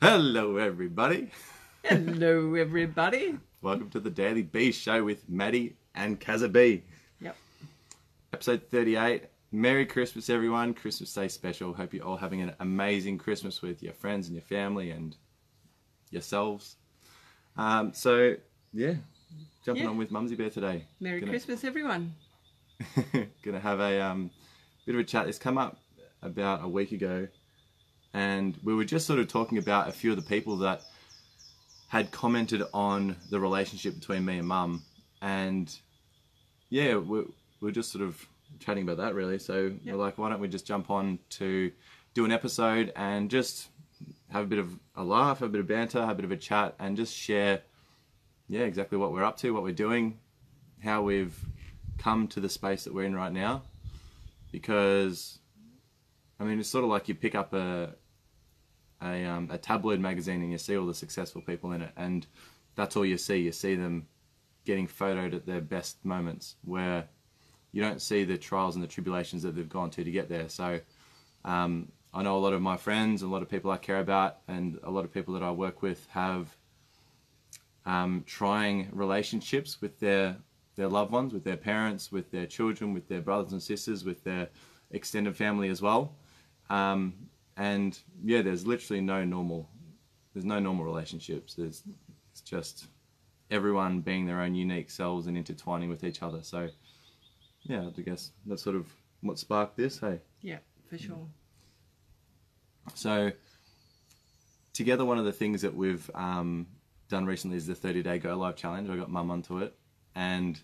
Hello, everybody. Hello, everybody. Welcome to the Daily B Show with Maddie and Kazza B. Yep. Episode 38. Merry Christmas, everyone. Christmas Day special. Hope you're all having an amazing Christmas with your friends and your family and yourselves. Jumping on with Mumsy Bear today. Merry Christmas, everyone. Gonna have a bit of a chat. This come up about a week ago, and we were just sort of talking about a few of the people that had commented on the relationship between me and Mum, and yeah, we're just sort of chatting about that really. So We're like, why don't we just jump on to do an episode and just have a bit of a laugh, have a bit of banter, have a bit of a chat, and just share, exactly what we're up to, what we're doing, how we've come to the space that we're in right now. Because, I mean, it's sort of like you pick up a tabloid magazine and you see all the successful people in it, and that's all you see. You see them getting photoed at their best moments, where you don't see the trials and the tribulations that they've gone to get there. So I know a lot of my friends, a lot of people I care about, and a lot of people that I work with have trying relationships with their loved ones, with their parents, with their children, with their brothers and sisters, with their extended family as well. And yeah, there's literally no normal relationships. It's just everyone being their own unique selves and intertwining with each other. So yeah, I guess that's sort of what sparked this, hey? Yeah, for sure. So together, one of the things that we've done recently is the 30-day Go Live challenge. I got Mum onto it, and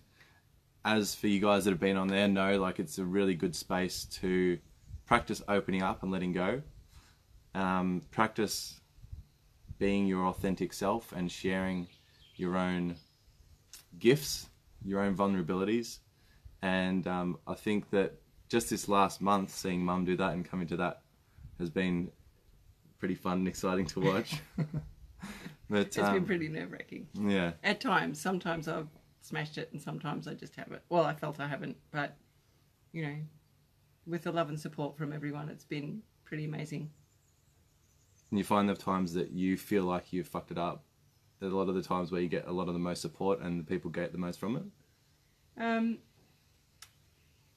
as for you guys that have been on there, know like it's a really good space to practice opening up and letting go. Practice being your authentic self and sharing your own gifts, your own vulnerabilities. And I think that just this last month, seeing Mum do that and coming to that has been pretty fun and exciting to watch. But it's been pretty nerve-wracking. Yeah. At times. Sometimes I've smashed it and sometimes I just haven't. Well, I felt I haven't, but, you know, with the love and support from everyone, it's been pretty amazing. And you find the times that you feel like you've fucked it up, there's a lot of the times where you get a lot of the most support and the people get the most from it?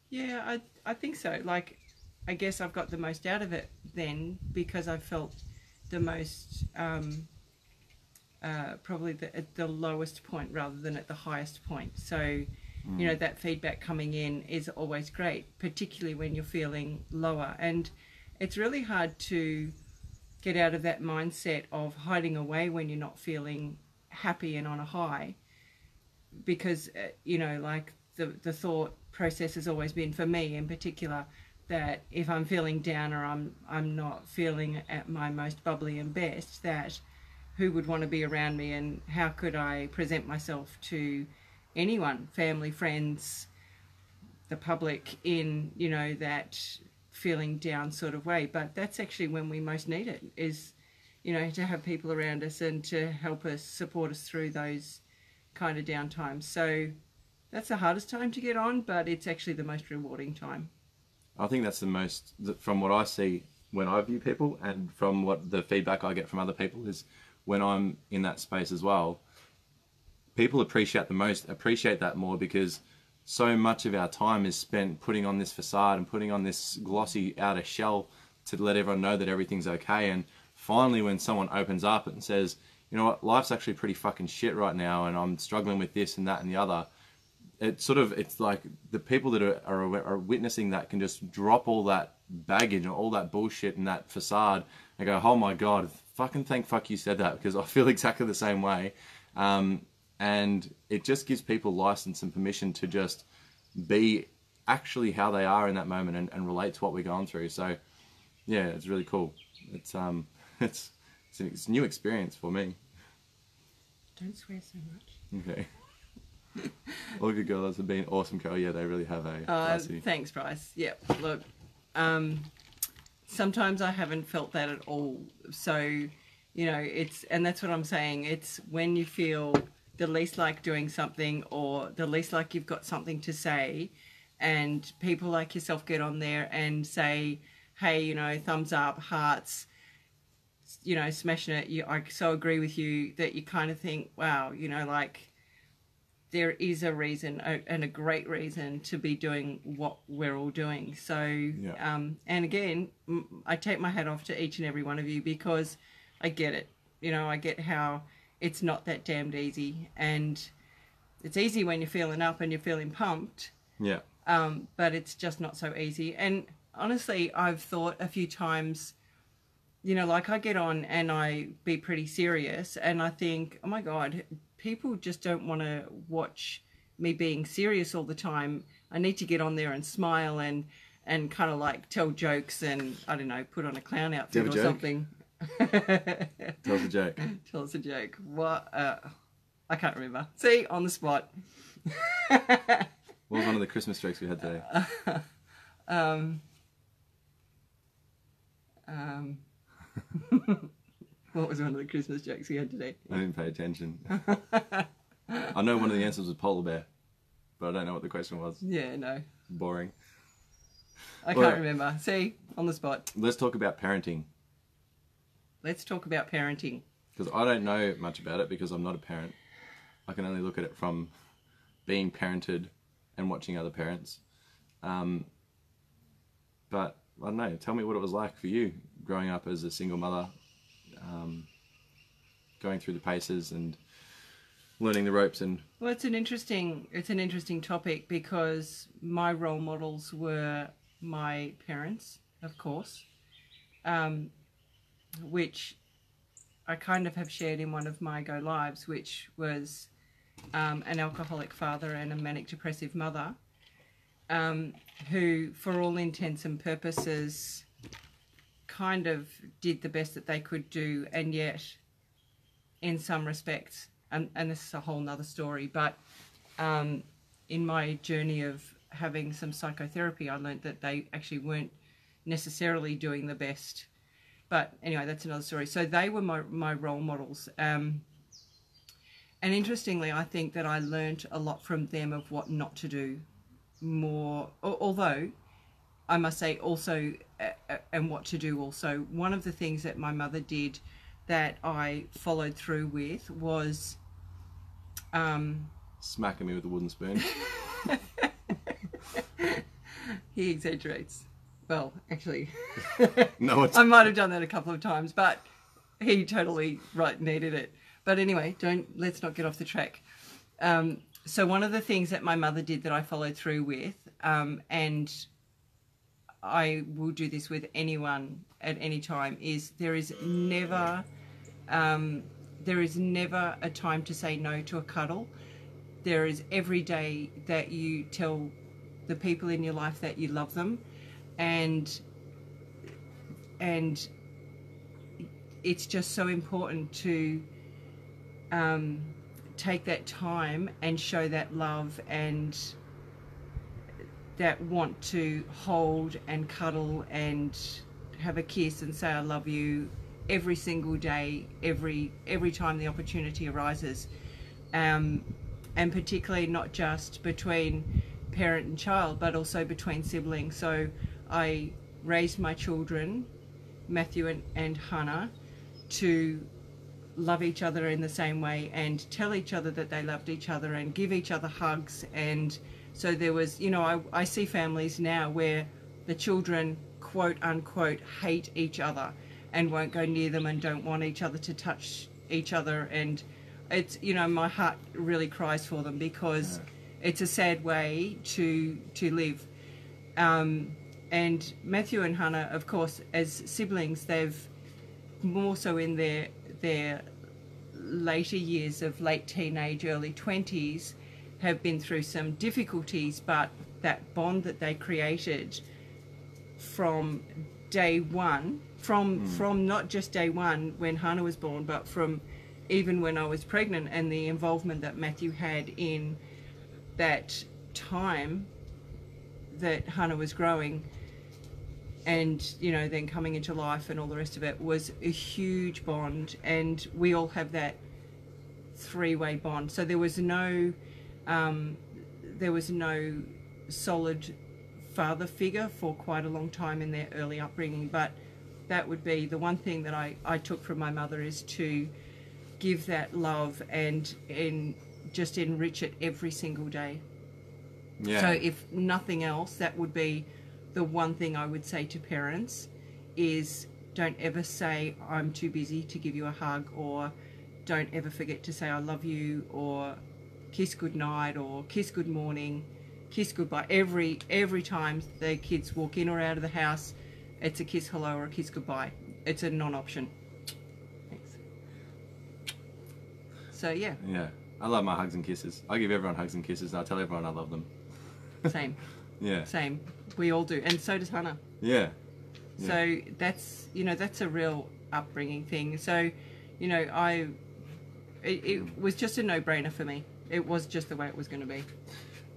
Yeah, I think so. Like, I guess I've got the most out of it then because I felt the most, probably at the lowest point rather than at the highest point. So, you know, that feedback coming in is always great, particularly when you're feeling lower. And it's really hard to get out of that mindset of hiding away when you're not feeling happy and on a high, because you know, like the thought process has always been, for me in particular, that if I'm feeling down or I'm not feeling at my most bubbly and best, that who would want to be around me, and how could I present myself to anyone, family, friends, the public, in, you know, that feeling down sort of way. But that's actually when we most need it, is, you know, to have people around us and to help us, support us through those kind of down times. So that's the hardest time to get on, but it's actually the most rewarding time. I think that's the most, from what I see when I view people and from what the feedback I get from other people, is when I'm in that space as well, people appreciate that more, because so much of our time is spent putting on this facade and putting on this glossy outer shell to let everyone know that everything's okay. And finally, when someone opens up and says, you know what, life's actually pretty fucking shit right now and I'm struggling with this and that and the other, it's like the people that are witnessing that can just drop all that baggage and all that bullshit and that facade and go, oh my God, fucking thank fuck you said that, because I feel exactly the same way. And it just gives people license and permission to just be actually how they are in that moment and relate to what we're going through. So yeah, it's really cool. It's a new experience for me. Don't swear so much. Okay. All good girls have been awesome, Carol. Yeah, they really have a thanks, Bryce. Yeah, look, sometimes I haven't felt that at all. So, you know, and that's what I'm saying. It's when you feel the least like doing something, or the least like you've got something to say, and people like yourself get on there and say, hey, you know, thumbs up, hearts, you know, smashing it. I so agree with you that you kind of think, wow, you know, like there is a reason and a great reason to be doing what we're all doing. So, and again, I take my hat off to each and every one of you because I get it. You know, I get how it's not that damned easy, and it's easy when you're feeling up and you're feeling pumped. Yeah. But it's just not so easy. And honestly, I've thought a few times, you know, like I get on and I be pretty serious and I think, oh my God, people just don't want to watch me being serious all the time. I need to get on there and smile and kind of like tell jokes and, I don't know, put on a clown outfit or something. Tell us a joke. Tell us a joke. What? I can't remember. See, on the spot. What was one of the Christmas jokes we had today? What was one of the Christmas jokes we had today? I didn't pay attention. I know one of the answers was polar bear, but I don't know what the question was. Yeah, no. Boring. I can't remember. See, on the spot. Let's talk about parenting. Let's talk about parenting. Because I don't know much about it because I'm not a parent. I can only look at it from being parented and watching other parents. But I don't know, tell me what it was like for you growing up as a single mother, going through the paces and learning the ropes. And well, it's an interesting topic because my role models were my parents, of course, which I kind of have shared in one of my Go Lives, which was an alcoholic father and a manic depressive mother, who, for all intents and purposes, kind of did the best that they could do, and yet, in some respects, and this is a whole nother story, but in my journey of having some psychotherapy, I learned that they actually weren't necessarily doing the best. But anyway, that's another story. So they were my role models. And interestingly, I think that I learned a lot from them of what not to do more, although I must say also, and what to do also. One of the things that my mother did that I followed through with was... smacking me with a wooden spoon. He exaggerates. Well, actually, no, I might have done that a couple of times, but he totally needed it. But anyway, let's not get off the track. So one of the things that my mother did that I followed through with, and I will do this with anyone at any time, is there is never a time to say no to a cuddle. There is every day that you tell the people in your life that you love them, and it's just so important to take that time and show that love and that want to hold and cuddle and have a kiss and say I love you every single day, every time the opportunity arises, and particularly not just between parent and child, but also between siblings. So I raised my children, Matthew and Hannah, to love each other in the same way and tell each other that they loved each other and give each other hugs. And so there was, you know, I see families now where the children, quote unquote, hate each other and won't go near them and don't want each other to touch each other. And it's, you know, my heart really cries for them because it's a sad way to live. And Matthew and Hannah, of course, as siblings, they've more so in their later years of late teenage, early 20s, have been through some difficulties, but that bond that they created from day one, from not just day one when Hannah was born, but from even when I was pregnant, and the involvement that Matthew had in that time that Hannah was growing and, you know, then coming into life and all the rest of it, was a huge bond. And we all have that three-way bond. So there was no solid father figure for quite a long time in their early upbringing, but that would be the one thing that I took from my mother, is to give that love and just enrich it every single day. Yeah. So if nothing else, that would be the one thing I would say to parents, is don't ever say I'm too busy to give you a hug, or don't ever forget to say I love you, or kiss goodnight, or kiss good morning, kiss goodbye. Every time the kids walk in or out of the house, it's a kiss hello or a kiss goodbye. It's a non-option. Thanks. So yeah. Yeah. I love my hugs and kisses. I give everyone hugs and kisses, and I tell everyone I love them. Same. Yeah. Same. We all do, and so does Hannah. Yeah. So that's, that's a real upbringing thing. So, it was just a no-brainer for me. It was just the way it was going to be.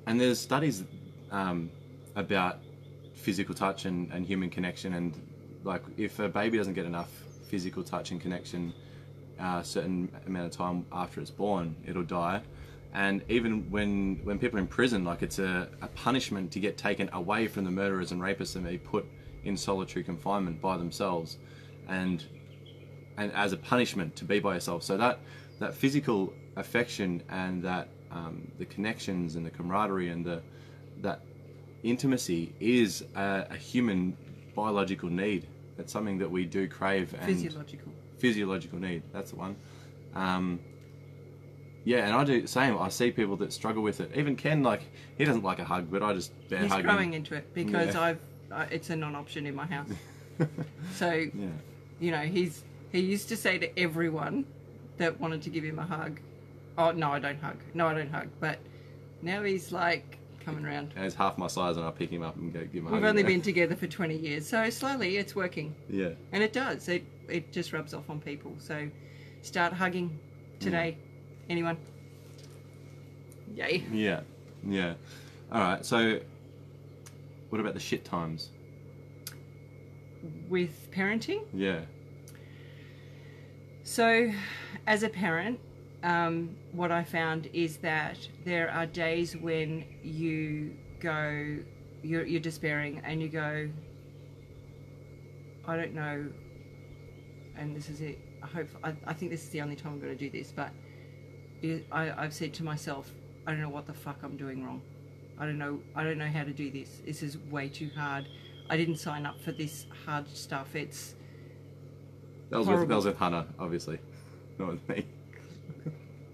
And there's studies about physical touch and human connection, and like if a baby doesn't get enough physical touch and connection a certain amount of time after it's born, it'll die. And even when people are in prison, like it's a punishment to get taken away from the murderers and rapists and be put in solitary confinement by themselves, and as a punishment to be by yourself. So that physical affection and that the connections and the camaraderie and that intimacy is a human biological need. It's something that we do crave. And physiological need, that's the one. Yeah, and I do the same. I see people that struggle with it. Even Ken, like, he doesn't like a hug, but I just bear hugging. He's growing into it because it's a non-option in my house. So, he used to say to everyone that wanted to give him a hug, oh, no, I don't hug. No, I don't hug. But now he's like coming around. And he's half my size, and I pick him up and go give him a hug. We've only been together for 20 years, so slowly it's working. Yeah. And it does. It just rubs off on people. So start hugging today. Anyone? Yay. Yeah. Yeah. All right. So what about the shit times? With parenting? Yeah. So as a parent, what I found is that there are days when you go, you're despairing and you go, I don't know, and this is it. I think this is the only time I'm going to do this, but I've said to myself, I don't know what the fuck I'm doing wrong. I don't know how to do this. This is way too hard. I didn't sign up for this hard stuff. That was with Hannah, obviously, not with me.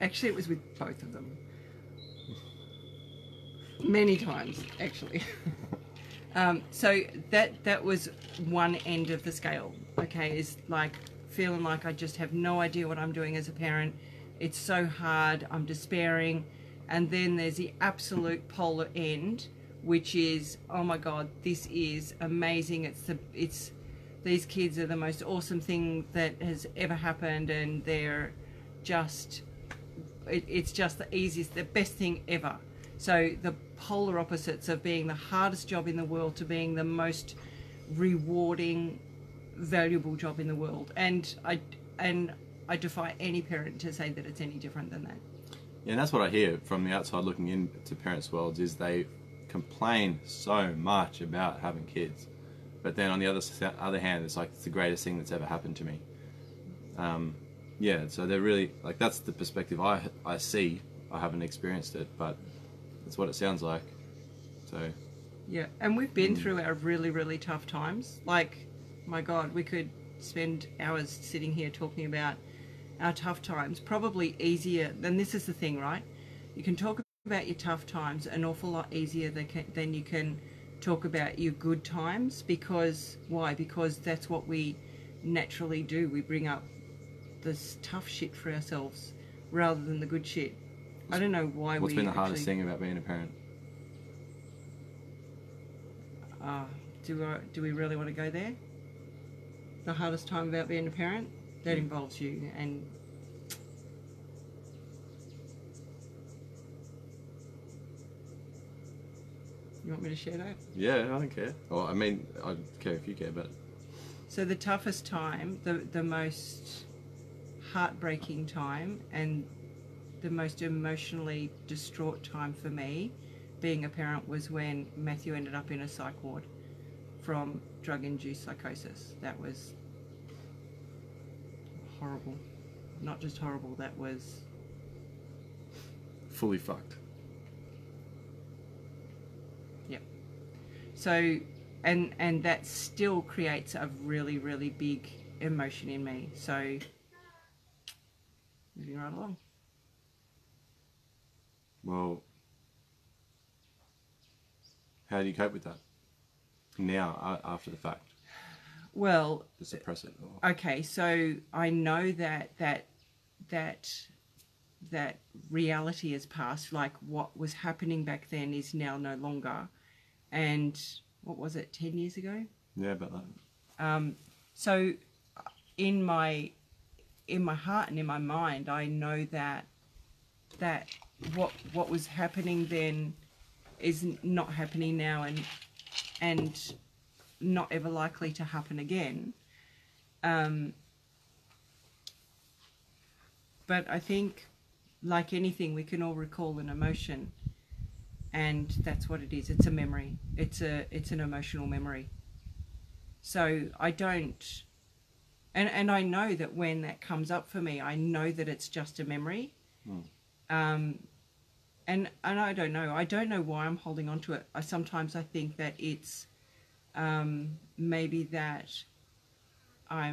Actually, it was with both of them. Many times, actually. So that was one end of the scale. Okay, is like feeling like I just have no idea what I'm doing as a parent. It's so hard. I'm despairing. And then there's the absolute polar end, which is, oh my God, this is amazing. It's these kids are the most awesome thing that has ever happened, and they're just, it's just the easiest, the best thing ever. So the polar opposites of being the hardest job in the world to being the most rewarding, valuable job in the world. And I defy any parent to say that it's any different than that. Yeah, and that's what I hear from the outside looking into parents' worlds, is they complain so much about having kids. But then on the other hand, it's like, it's the greatest thing that's ever happened to me. Yeah, so they're really, like, that's the perspective I see. I haven't experienced it, but that's what it sounds like. So yeah, and we've been through our really, really tough times. Like, my God, we could spend hours sitting here talking about our tough times. Probably easier, and this is the thing, right? You can talk about your tough times an awful lot easier than you can talk about your good times. Because why? Because that's what we naturally do. We bring up this tough shit for ourselves rather than the good shit. I don't know why. What's been the hardest thing about being a parent? Do we really want to go there? The hardest time about being a parent? That involves you. And you want me to share that? Yeah, I don't care. Well, I mean, I care if you care, but... So the toughest time, the most heartbreaking time, and the most emotionally distraught time for me being a parent was when Matthew ended up in a psych ward from drug-induced psychosis. That was horrible. Not just horrible, that was... Fully fucked. Yep. So, and that still creates a really, really big emotion in me. So, moving right along. Well, how do you cope with that now, after the fact? Well, To suppress it? Or... okay, so I know that reality has passed. Like, what was happening back then is now no longer. And what was it, 10 years ago? Yeah, about that. So in my heart and in my mind, I know that what was happening then is not happening now, and not ever likely to happen again. But I think, like anything, we can all recall an emotion, and that's what it is. It's a memory. It's an emotional memory. So I don't, and I know that when that comes up for me, I know that it's just a memory. And I don't know. I don't know why I'm holding on to it. Sometimes I think that it's maybe that I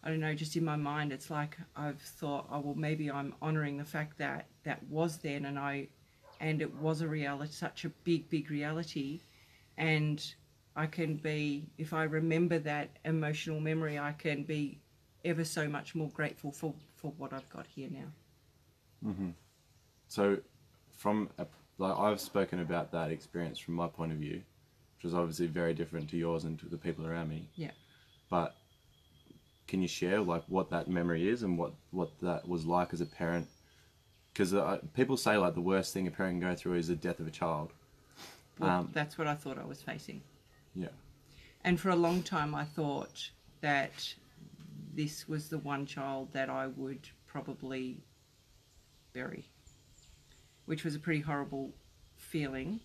don't know, just in my mind, it's like I've thought, oh, well, maybe I'm honouring the fact that that was then, and it was a reality, such a big reality, and I can be, if I remember that emotional memory, I can be ever so much more grateful for what I've got here now. Mm-hmm. So, like I've spoken about that experience from my point of view, which was obviously very different to yours and to the people around me. Yeah. But can you share like what that memory is and what that was like as a parent? Because people say like the worst thing a parent can go through is the death of a child. Well, that's what I thought I was facing. Yeah. And for a long time I thought that this was the one child that I would probably bury, which was a pretty horrible feeling.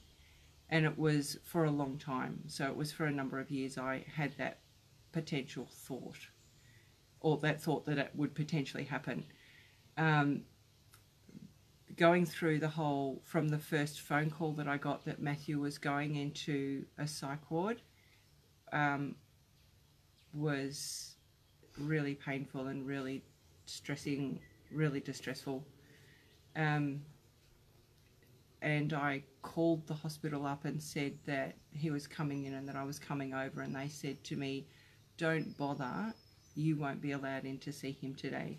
And it was for a long time. So it was for a number of years I had that potential thought, or that thought that it would potentially happen. Going through the whole, from the first phone call that I got that Mathieu was going into a psych ward, was really painful and really stressing, really distressful. And I called the hospital up and said that he was coming in and that I was coming over, and they said to me, don't bother, you won't be allowed in to see him today.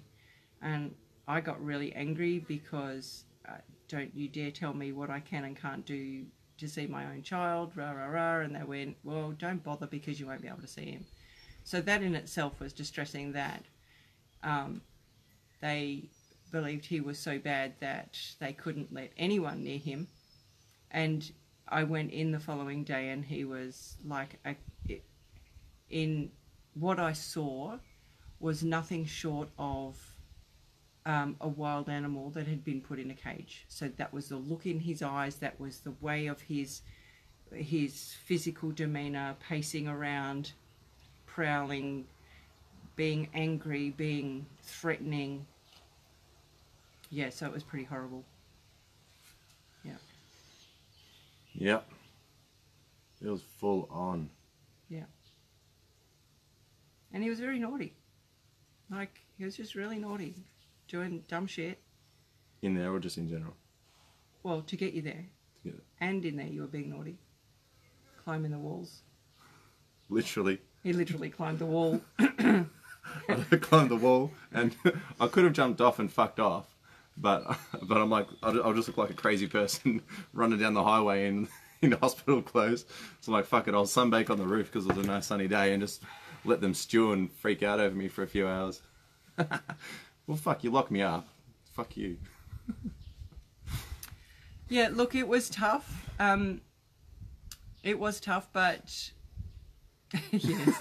And I got really angry because don't you dare tell me what I can and can't do to see my own child, rah, rah, rah. And they went, well, don't bother because you won't be able to see him. So that in itself was distressing, that they believed he was so bad that they couldn't let anyone near him. And I went in the following day and he was like, in what I saw was nothing short of a wild animal that had been put in a cage. So that was the look in his eyes, that was the way of his physical demeanour, pacing around, prowling, being angry, being threatening. Yeah, so it was pretty horrible. Yeah. Yep. It was full on. Yeah. And he was very naughty. Like, he was just really naughty, doing dumb shit. In there or just in general? Well, to get you there. Yeah. And in there you were being naughty. Climbing the walls. Literally. He literally climbed the wall. I climbed the wall and I could have jumped off and fucked off, but I'm like, I'll just look like a crazy person running down the highway in hospital clothes. So I'm like, fuck it, I'll sunbake on the roof because it was a nice sunny day and just let them stew and freak out over me for a few hours. Well, fuck, you lock me up. Fuck you. Yeah, look, it was tough. It was tough, but yes.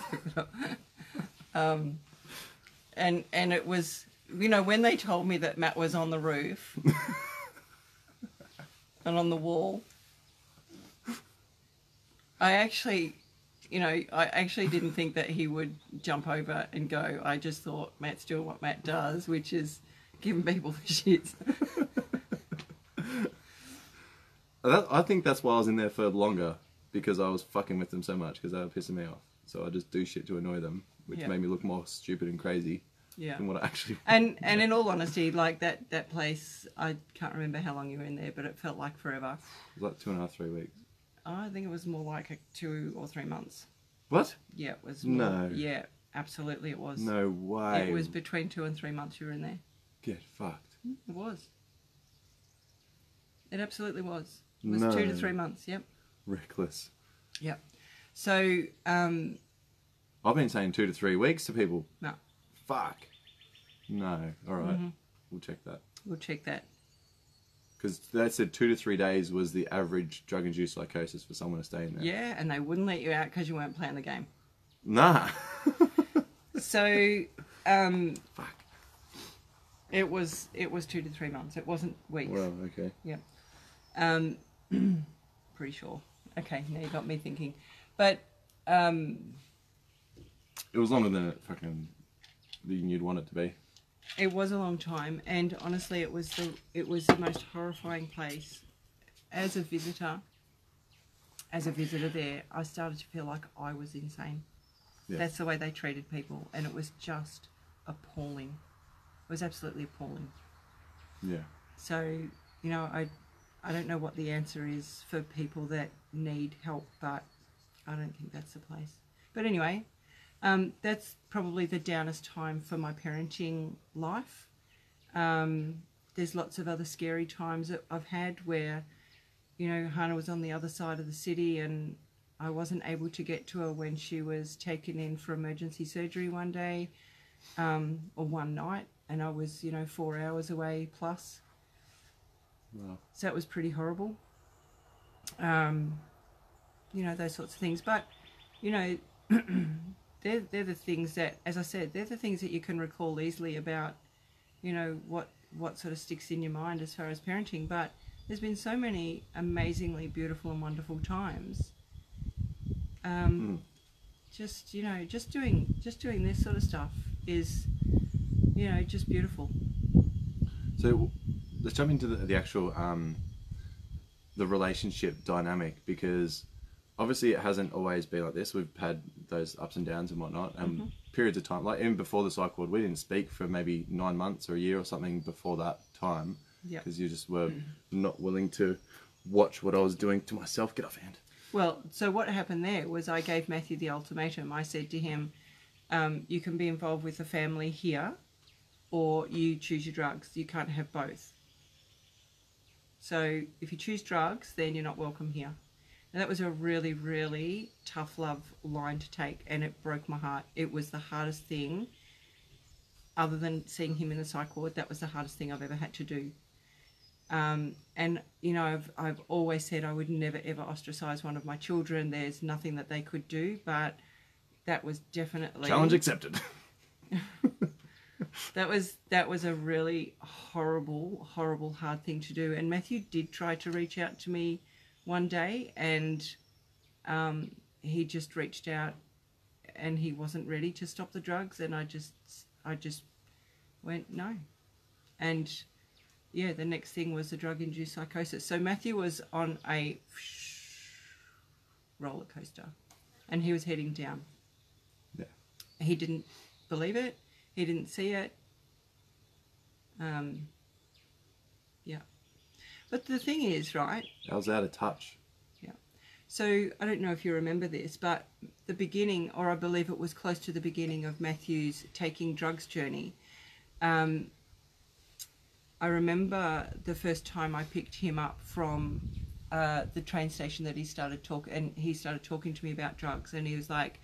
And it was, you know, when they told me that Matt was on the roof and on the wall, I actually you know, I actually didn't think that he would jump over and go. I just thought Matt's doing what Matt does, which is giving people the shits. I think that's why I was in there for longer, because I was fucking with them so much because they were pissing me off. So I just do shit to annoy them, which Yeah. made me look more stupid and crazy Yeah. than what I actually. And in all honesty, like that place, I can't remember how long you were in there, but it felt like forever. It was like 2.5, 3 weeks. I think it was more like 2 or 3 months. What? Yeah, it was more, No. Yeah, absolutely it was. No way. It was between 2 and 3 months you were in there. Get fucked. It was. It absolutely was. It was No. 2 to 3 months, yep. Reckless. Yep. So, I've been saying 2 to 3 weeks to people. no, Fuck. No. All right. We'll check that. we'll check that. Because they said 2 to 3 days was the average drug-induced psychosis for someone to stay in there. Yeah, and they wouldn't let you out because you weren't playing the game. Nah. So, Fuck. it was 2 to 3 months. It wasn't weeks. Well, okay. Yep. Pretty sure. Okay, now you got me thinking. But, It was longer than than you'd want it to be. it was a long time, and honestly, it was the most horrifying place. As a visitor there, I started to feel like I was insane. Yeah. That's the way they treated people, and it was just appalling. It was absolutely appalling. Yeah. So, you know, I don't know what the answer is for people that need help, but I don't think that's the place. But anyway, that's probably the downest time for my parenting life. There's lots of other scary times that I've had where, you know, Hannah was on the other side of the city and I wasn't able to get to her when she was taken in for emergency surgery one day, or one night, and I was, you know, 4 hours away plus. Wow. So it was pretty horrible. You know, those sorts of things. But, you know, they're the things that, as I said, they're the things that you can recall easily about, you know, what sort of sticks in your mind as far as parenting. But there's been so many amazingly beautiful and wonderful times. Just, you know, just doing this sort of stuff is, you know, just beautiful. So let's jump into the actual the relationship dynamic, because obviously it hasn't always been like this. We've had those ups and downs and whatnot, and periods of time, like even before the psych ward, we didn't speak for maybe 9 months or a year or something before that time, because you just were not willing to watch what I was doing to myself. Get off hand. Well, so what happened there was I gave Matthew the ultimatum. I said to him, you can be involved with the family here, or you choose your drugs. You can't have both. So if you choose drugs, then you're not welcome here. And that was a really, really tough love line to take, and it broke my heart. It was the hardest thing, other than seeing him in the psych ward, that was the hardest thing I've ever had to do. And, you know, I've always said I would never, ever ostracize one of my children. There's nothing that they could do, but that was definitely... Challenge accepted. That was a really horrible, horrible, hard thing to do. And Matthew did try to reach out to me one day, and he just reached out and he wasn't ready to stop the drugs, and I just went no. And yeah, the next thing was the drug-induced psychosis. So Matthew was on a roller coaster and he was heading down. Yeah. He didn't believe it. He didn't see it. Yeah. But the thing is, right? I was out of touch. Yeah. So I don't know if you remember this, but the beginning, or I believe it was close to the beginning of Matthew's taking drugs journey, I remember the first time I picked him up from the train station that he started talking to me about drugs, and he was like,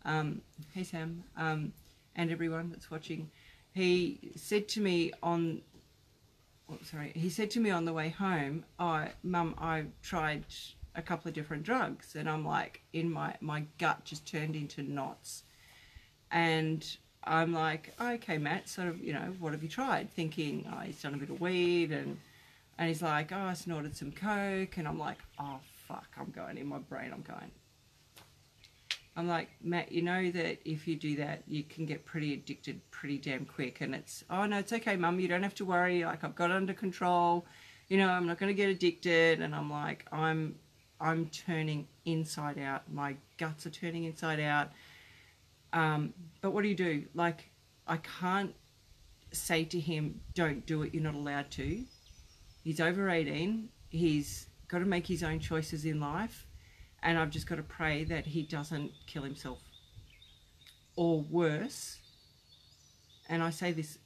"Hey Sam, and everyone that's watching," he said to me on the way home, "Oh, Mum, I tried a couple of different drugs," and I'm like, my gut just turned into knots, and I'm like, oh, "Okay, Matt, sort of, you know, what have you tried?" Thinking, oh, he's done a bit of weed, and he's like, "Oh, I snorted some coke," and I'm like, oh fuck, I'm going in my brain, I'm going, I'm like, Matt, you know that if you do that, you can get pretty addicted pretty damn quick. And it's, oh, no, it's okay, Mum. You don't have to worry. Like, I've got it under control. You know, I'm not going to get addicted. And I'm like, I'm turning inside out. My guts are turning inside out. But what do you do? Like, I can't say to him, don't do it. You're not allowed to. He's over 18. He's got to make his own choices in life. And I've just got to pray that he doesn't kill himself, or worse. And I say this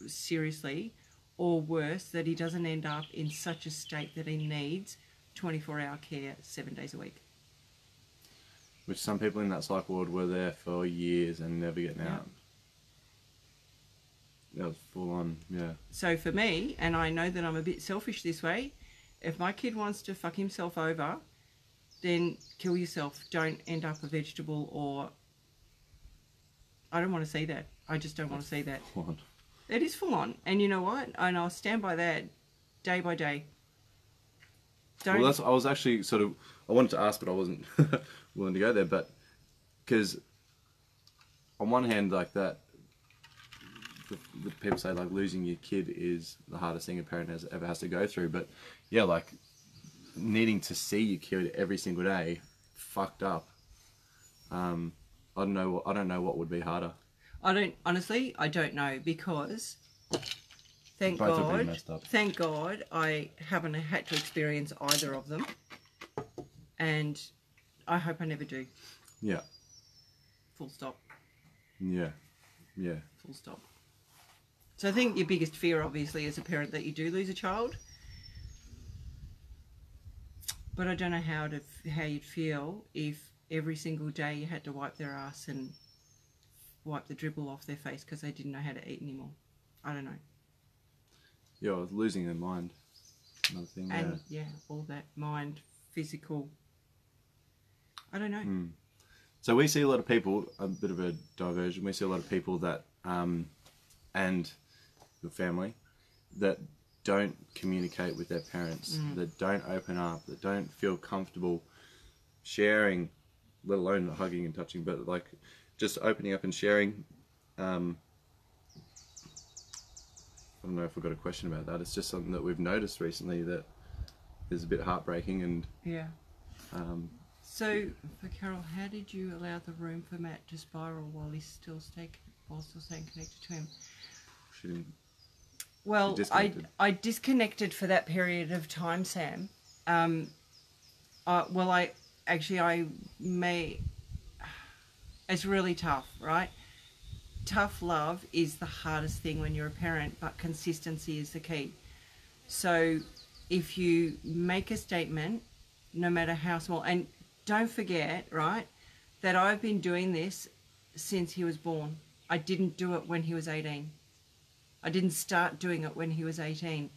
seriously, or worse, that he doesn't end up in such a state that he needs 24-hour care 7 days a week. Which some people in that psych ward were there for years and never getting out. That was full on, yeah. So for me, and I know that I'm a bit selfish this way, if my kid wants to fuck himself over, then kill yourself. Don't end up a vegetable, or... I don't want to see that. I just don't want to see that. Full on. It is full on. And you know what? And I'll stand by that day by day. Well, I was actually sort of... I wanted to ask, but I wasn't willing to go there. But because on one hand, like that, the people say like losing your kid is the hardest thing a parent ever has to go through. But yeah, like needing to see your kid every single day, fucked up. I don't know what would be harder. I don't know, because thank Both are pretty messed up. God I haven't had to experience either of them, and I hope I never do. Yeah. Full stop. Yeah. Yeah. Full stop. So I think your biggest fear, obviously, as a parent, that you do lose a child. But I don't know how you'd feel if every single day you had to wipe their ass and wipe the dribble off their face because they didn't know how to eat anymore. I don't know. Yeah, I was losing their mind. Another thing. And yeah, all that mind, physical. I don't know. So we see a lot of people, a bit of a diversion, we see a lot of people that, and your family, that don't communicate with their parents, that don't open up, that don't feel comfortable sharing, let alone hugging and touching, but like just opening up and sharing. I don't know if we've got a question about that. It's just something that we've noticed recently that is a bit heartbreaking. And yeah. So for Carol, how did you allow the room for Matt to spiral while still staying connected to him? She didn't. Well, I disconnected for that period of time, Sam. It's really tough, right? Tough love is the hardest thing when you're a parent, but consistency is the key. So if you make a statement, no matter how small, and don't forget, right, that I've been doing this since he was born. I didn't do it when he was 18. I didn't start doing it when he was 18.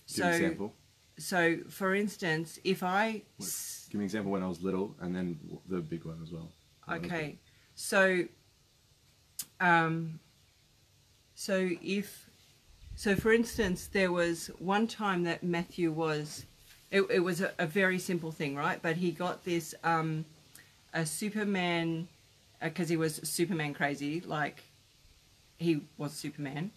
Give me an example. So, for instance, if I... Give me an example when I was little, and then the big one as well. Okay. So for instance, there was one time that Mathieu was... It was a very simple thing, right? But he got this, a Superman... Because he was Superman crazy, like he was Superman.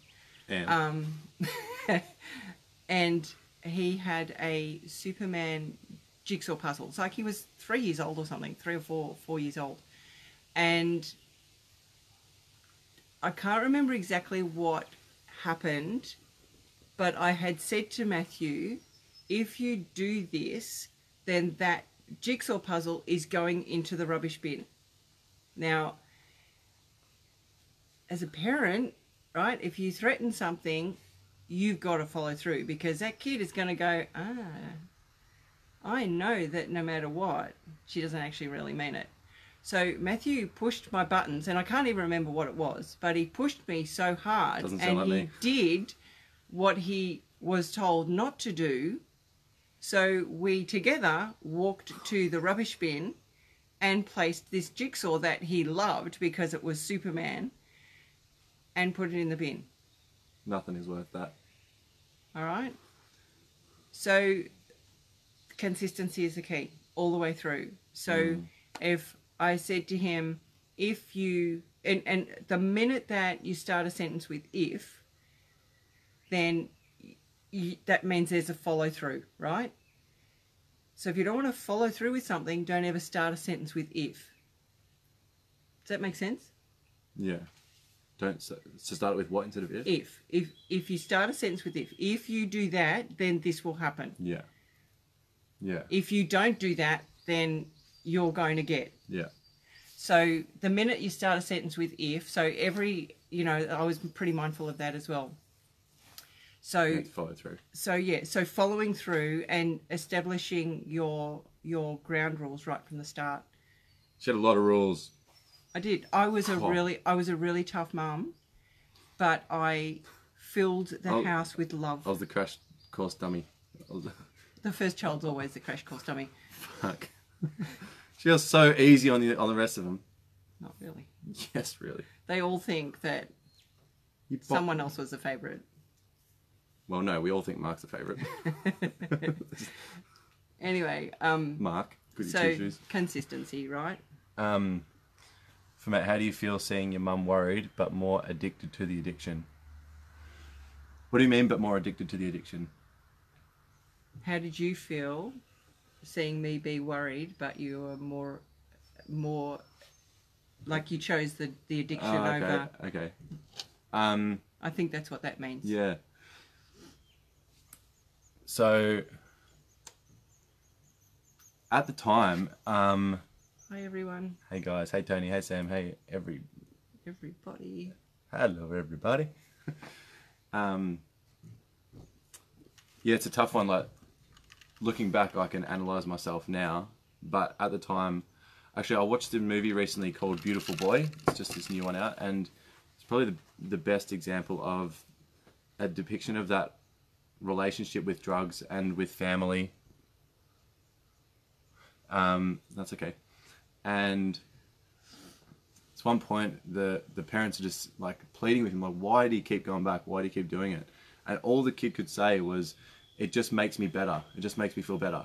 And he had a Superman jigsaw puzzle. It's like he was 3 years old or something, 3 or 4 years old. And I can't remember exactly what happened, but I had said to Mathieu, if you do this, then that jigsaw puzzle is going into the rubbish bin. Now, as a parent, right, if you threaten something, you've got to follow through, because that kid is going to go, I know that no matter what, she doesn't actually really mean it. So Mathieu pushed my buttons, and I can't even remember what it was, but he pushed me so hard, and he did what he was told not to do. So we together walked to the rubbish bin and placed this jigsaw that he loved because it was Superman, and put it in the bin. Nothing is worth that. All right? So consistency is the key all the way through. So if I said to him, if you, and the minute that you start a sentence with if, then that means there's a follow through, right? So if you don't want to follow through with something, don't ever start a sentence with if. Does that make sense? Yeah. Don't so start it with what instead of if? If you start a sentence with if you do that, then this will happen. Yeah. Yeah. If you don't do that, then you're going to get. Yeah. So the minute you start a sentence with if, so I was pretty mindful of that as well. So follow through. So yeah, so following through and establishing your ground rules right from the start. She had a lot of rules. I did. I was a really tough mum, but I filled the house with love. I was the crash course dummy. The first child's always the crash course dummy. Fuck. She was so easy on the rest of them. Not really. Yes, really. They all think that someone else was the favourite. Well, no, we all think Mark's the favourite. Anyway, Mark, goody so two-shoes. Consistency, right? For Matt, how do you feel seeing your mum worried but more addicted to the addiction? What do you mean, but more addicted to the addiction? How did you feel seeing me be worried, but you were more like you chose the addiction over? Okay. I think that's what that means. Yeah. So, at the time, hi everyone. Hey guys, hey Tony, hey Sam, hey everybody. Hello everybody. Yeah, it's a tough one. Like, looking back, I can analyze myself now, but at the time, actually, I watched a movie recently called Beautiful Boy. It's just this new one out, and it's probably the best example of a depiction of that relationship with drugs and with family. That's okay. And at one point, the parents are just like pleading with him, like, why do you keep going back? Why do you keep doing it? And all the kid could say was, it just makes me better. It just makes me feel better.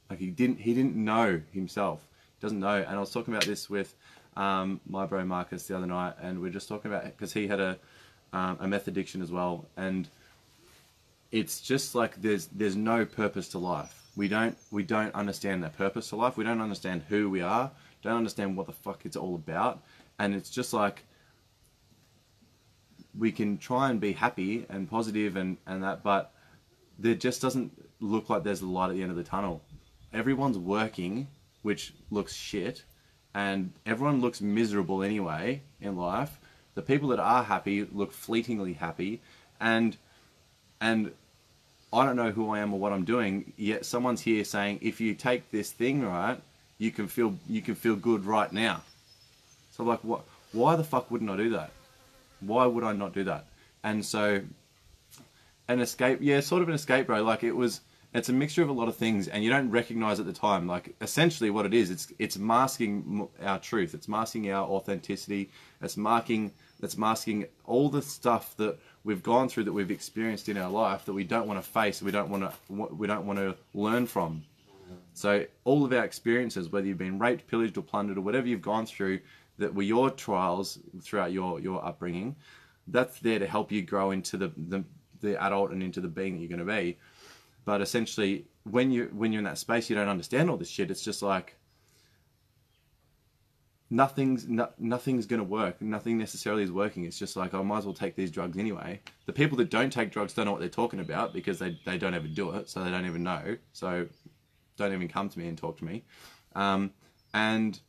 Like he didn't know himself. He doesn't know. And I was talking about this with my bro Marcus the other night, and we're just talking about, because he had a meth addiction as well, and it's just like there's no purpose to life. We don't understand that purpose to life. We don't understand who we are. Don't understand what the fuck it's all about. And it's just like, we can try and be happy and positive and that, but there just doesn't look like there's a light at the end of the tunnel. Everyone's working, which looks shit, and everyone looks miserable anyway in life. The people that are happy look fleetingly happy, and I don't know who I am or what I'm doing, yet someone's here saying, if you take this thing, right, you can feel good right now. So I'm like, what? Why the fuck wouldn't I do that? Why would I not do that? And so, an escape, yeah, sort of an escape, bro. Like it's a mixture of a lot of things, and you don't recognize at the time. Like, essentially what it is, it's masking our truth. It's masking our authenticity. It's masking all the stuff that we've gone through, that we've experienced in our life, that we don't want to face, we don't want to learn from. So all of our experiences, whether you've been raped, pillaged, or plundered, or whatever you've gone through, that were your trials throughout your upbringing, that's there to help you grow into the adult and into the being that you're going to be. But essentially, when you're in that space, you don't understand all this shit. It's just like nothing's going to work. Nothing necessarily is working. It's just like, I might as well take these drugs anyway. The people that don't take drugs don't know what they're talking about, because they don't ever do it, so they don't even know. So don't even come to me and talk to me. And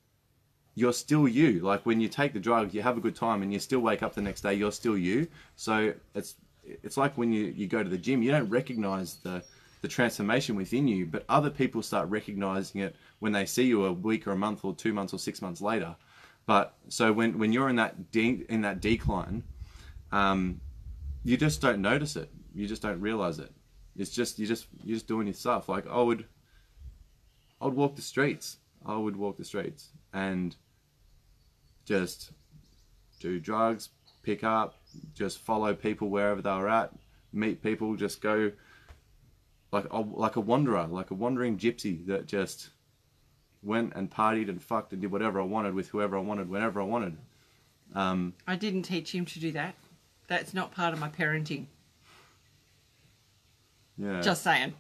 you're still you. Like, when you take the drug, you have a good time, and you still wake up the next day, you're still you. So it's like when you go to the gym, you don't recognize the transformation within you, but other people start recognizing it when they see you a week or a month or 2 months or 6 months later. But so when you're in that decline, you just don't notice it. You just don't realize it. It's just you're just doing your stuff. Like, I would walk the streets. I would walk the streets and just do drugs, pick up, just follow people wherever they were at, meet people, just go like a wanderer, like a wandering gypsy that just went and partied and fucked and did whatever I wanted with whoever I wanted, whenever I wanted. I didn't teach him to do that. That's not part of my parenting. Yeah. Just saying.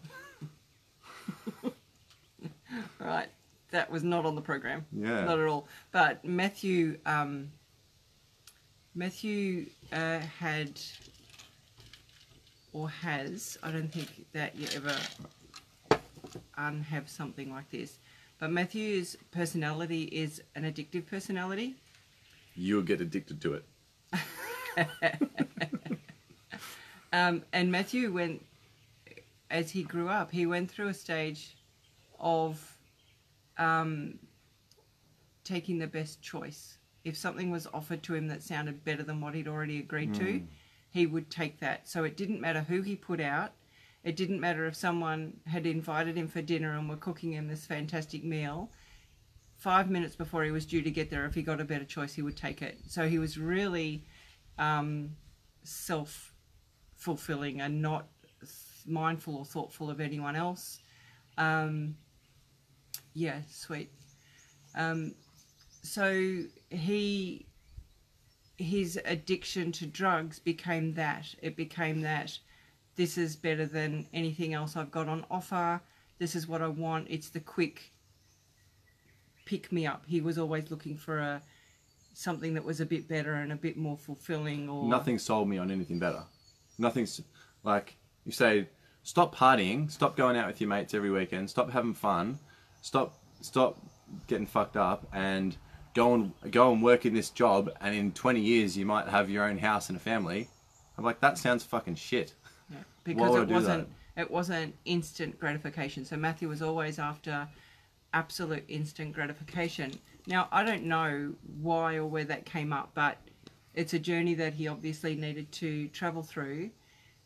Right. That was not on the program. Yeah. Not at all. But Matthew had or has, I don't think that you ever have something like this, but Matthew's personality is an addictive personality. You'll get addicted to it. And Matthew went, as he grew up, he went through a stage of taking the best choice. If something was offered to him that sounded better than what he'd already agreed to, he would take that. So it didn't matter who he put out. It didn't matter if someone had invited him for dinner and were cooking him this fantastic meal. 5 minutes before he was due to get there, if he got a better choice, he would take it. So he was really self-fulfilling and not mindful or thoughtful of anyone else. Yeah, sweet. So his addiction to drugs became that. It became that this is better than anything else I've got on offer. This is what I want. It's the quick pick me up. He was always looking for something that was a bit better and a bit more fulfilling. Or Nothing sold me on anything better. Nothing's like, you say, stop partying, stop going out with your mates every weekend, stop having fun, stop getting fucked up, and go and work in this job, and in 20 years you might have your own house and a family. I'm like, that sounds fucking shit. Yeah, because it wasn't instant gratification. So Matthew was always after absolute instant gratification. Now, I don't know why or where that came up, but it's a journey that he obviously needed to travel through.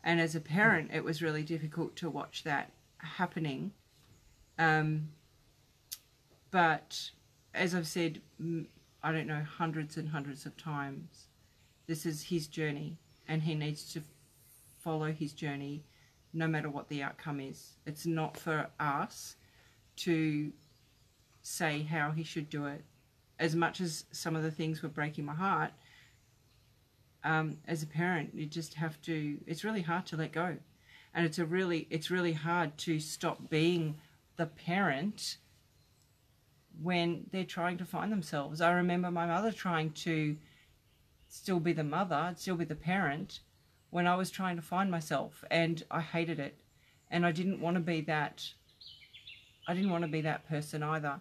And as a parent, it was really difficult to watch that happening. But as I've said, I don't know, hundreds and hundreds of times, this is his journey, and he needs to follow his journey no matter what the outcome is. It's not for us to say how he should do it. As much as some of the things were breaking my heart, as a parent, you just have to, it's really hard to let go. And it's really hard to stop being the parent when they're trying to find themselves. I remember my mother trying to still be the mother, still be the parent, when I was trying to find myself, and I hated it. And I didn't want to be that person either.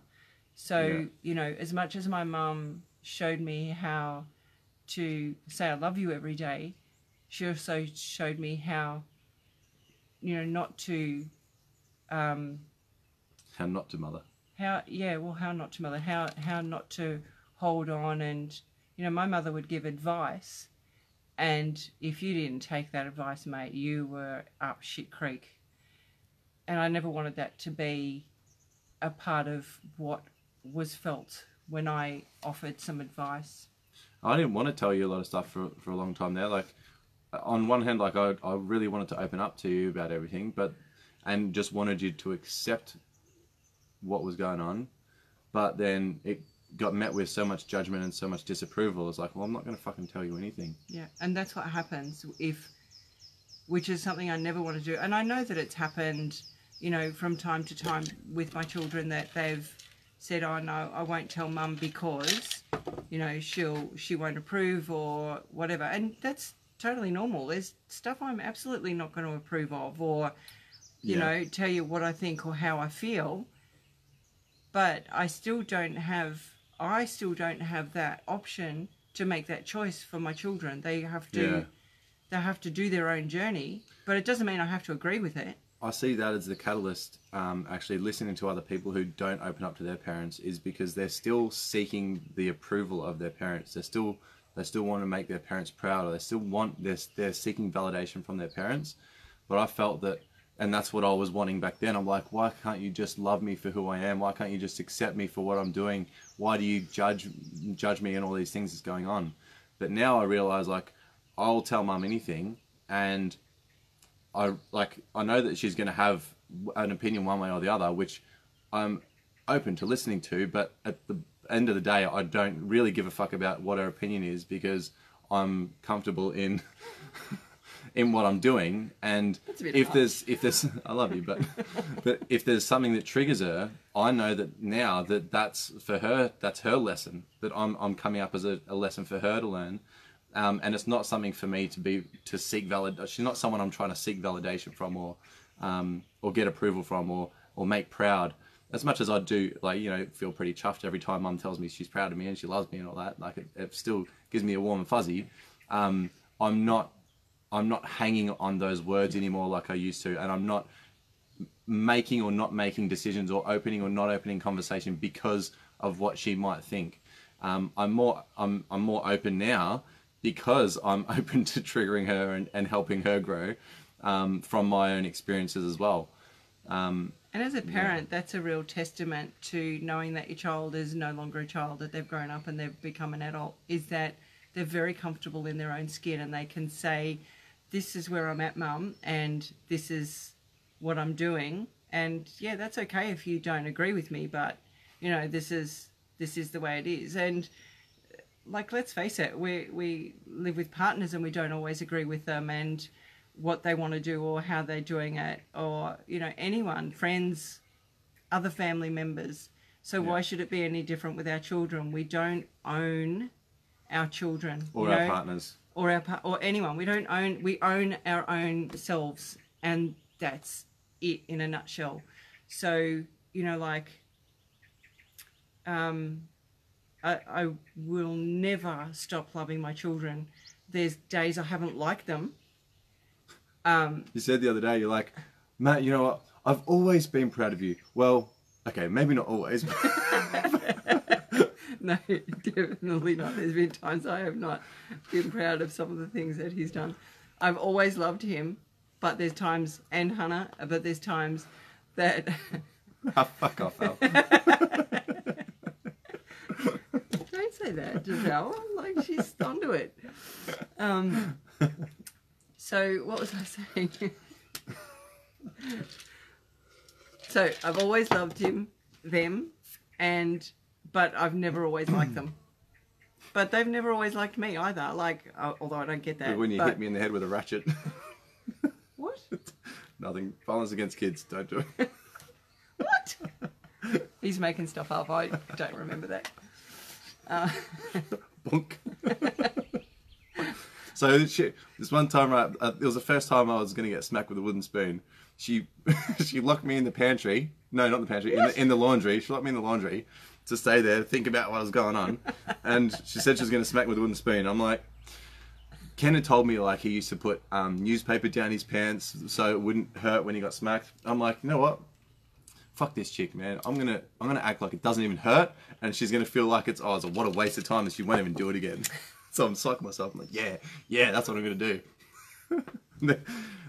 So, you know, as much as my mum showed me how to say I love you every day, she also showed me how, you know, not to... how not to mother. How not to mother, how not to hold on. And, you know, my mother would give advice, and if you didn't take that advice, mate, you were up shit creek. And I never wanted that to be a part of what was felt when I offered some advice. I didn't want to tell you a lot of stuff for a long time there. Like, on one hand, like I really wanted to open up to you about everything, and just wanted you to accept what was going on. But then it got met with so much judgment and so much disapproval. It's like, well, I'm not going to fucking tell you anything. Yeah, and that's what happens which is something I never want to do. And I know that it's happened, you know, from time to time with my children, that they've said, oh no, I won't tell mum because, you know, she won't approve or whatever. And that's totally normal. There's stuff I'm absolutely not going to approve of, or, you know, tell you what I think or how I feel. But I still don't have that option to make that choice for my children. They have to do their own journey, but it doesn't mean I have to agree with it. I see that as the catalyst, actually listening to other people who don't open up to their parents, is because they're still seeking the approval of their parents. They still want to make their parents proud, or they're seeking validation from their parents. But I felt that, and that's what I was wanting back then. I'm like, why can't you just love me for who I am? Why can't you just accept me for what I'm doing? Why do you judge me and all these things that's going on? But now I realize, like, I'll tell mum anything, and I know that she's going to have an opinion one way or the other, which I'm open to listening to, but at the end of the day, I don't really give a fuck about what her opinion is, because I'm comfortable in in what I'm doing. And if there's I love you, but if there's something that triggers her, I know that now that's for her, that's her lesson, that I'm coming up as a lesson for her to learn. And it's not something for me to seek validation. She's not someone I'm trying to seek validation from, or get approval from, or make proud. As much as I do, like, you know, feel pretty chuffed every time Mum tells me she's proud of me and she loves me and all that. Like, it still gives me a warm and fuzzy. I'm not hanging on those words anymore like I used to, and I'm not making or not making decisions, or opening or not opening conversation because of what she might think. I'm more open now, because I'm open to triggering her and helping her grow from my own experiences as well. And as a parent, that's a real testament to knowing that your child is no longer a child, that they've grown up and they've become an adult, is that they're very comfortable in their own skin, and they can say, this is where I'm at, Mum, and this is what I'm doing. And yeah, that's okay if you don't agree with me, but, you know, this is the way it is. And like, let's face it, we live with partners and we don't always agree with them and what they want to do or how they're doing it, or, you know, anyone, friends, other family members. So why should it be any different with our children? We don't own our children. Or our partners. Or anyone. We own our own selves, and that's it in a nutshell. So, you know, like, I will never stop loving my children. There's days I haven't liked them. You said the other day, you're like, Matt, you know what? I've always been proud of you. Well, okay, maybe not always. No, definitely not. There's been times I have not been proud of some of the things that he's done. I've always loved him, but there's times, and Hannah, but there's times that... Oh, fuck off, Al. Don't say that, Giselle. Like, she's onto it. So, what was I saying? So, I've always loved them, but I've never always liked them. But they've never always liked me either. Like, although I don't get that. But when you hit me in the head with a ratchet. What? Nothing. Violence against kids. Don't do it. What? He's making stuff up. I don't remember that. Bonk. So this one time, right, it was the first time I was going to get smacked with a wooden spoon. She locked me in the pantry. No, not the pantry. In the laundry. She locked me in the laundry to stay there, think about what was going on. And she said she was going to smack me with a wooden spoon. I'm like, Ken had told me, like, he used to put newspaper down his pants so it wouldn't hurt when he got smacked. I'm like, you know what? Fuck this chick, man. I'm gonna act like it doesn't even hurt, and she's gonna feel like it's what a waste of time, and she won't even do it again. So I'm psyching myself. I'm like, yeah, that's what I'm gonna do.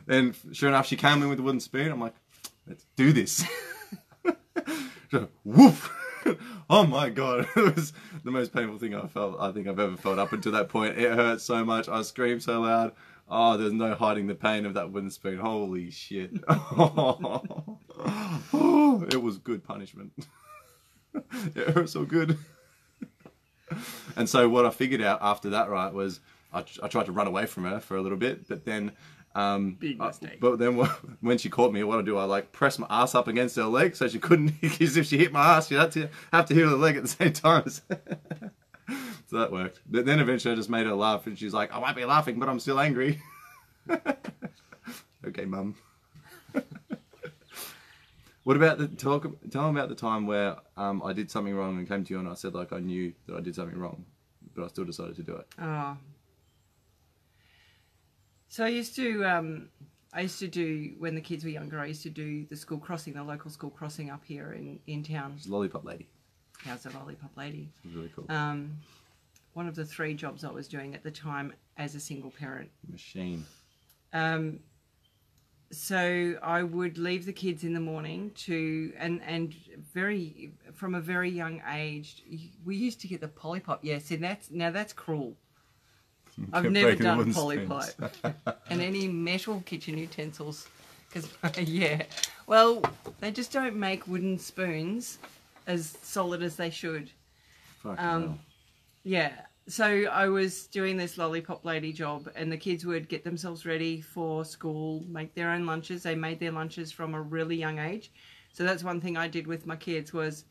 Then sure enough, she came in with the wooden spoon. I'm like, let's do this. Woof! Oh my god, it was the most painful thing I think I've ever felt up until that point. It hurt so much. I screamed so loud. Oh, there's no hiding the pain of that wooden spoon. Holy shit. Oh, it was good punishment. It hurt so good. And so what I figured out after that, right, was I tried to run away from her for a little bit, but then... Big mistake. But then when she caught me, what I do, I like press my ass up against her leg so she couldn't, because if she hit my ass, she'd have to hit her leg at the same time. So that worked. But then eventually I just made her laugh, and she's like, I might be laughing, but I'm still angry. Okay, Mum. What about tell them about the time where I did something wrong and came to you and I said, like, I knew that I did something wrong, but I still decided to do it. Oh. So I used to do, when the kids were younger, I used to do the school crossing, the local school crossing up here in town. She's a lollipop lady. How's a lollipop lady? It was really cool. One of the 3 jobs I was doing at the time as a single parent. Machine. So I would leave the kids in the morning and from a very young age, we used to get the Polly Pop. Yes, and that's cruel. I've never done a Polly Pop. And any metal kitchen utensils, because yeah, well, they just don't make wooden spoons as solid as they should. Fucking hell. Yeah. So I was doing this lollipop lady job, and the kids would get themselves ready for school, make their own lunches. They made their lunches from a really young age. So that's one thing I did with my kids was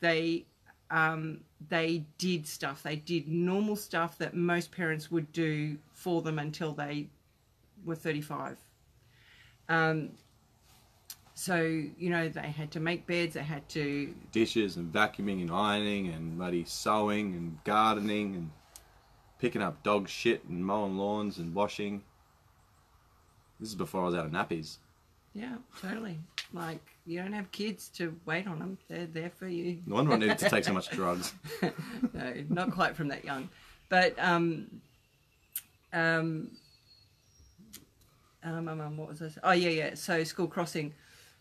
they did stuff. They did normal stuff that most parents would do for them until they were 35. So, you know, they had to make beds, they had to... Dishes and vacuuming and ironing and bloody sewing and gardening and picking up dog shit and mowing lawns and washing. This is before I was out of nappies. Yeah, totally. Like, you don't have kids to wait on them. They're there for you. No wonder I needed to take so much drugs. No, not quite from that young. But, what was I saying? Oh, yeah. So, school crossing.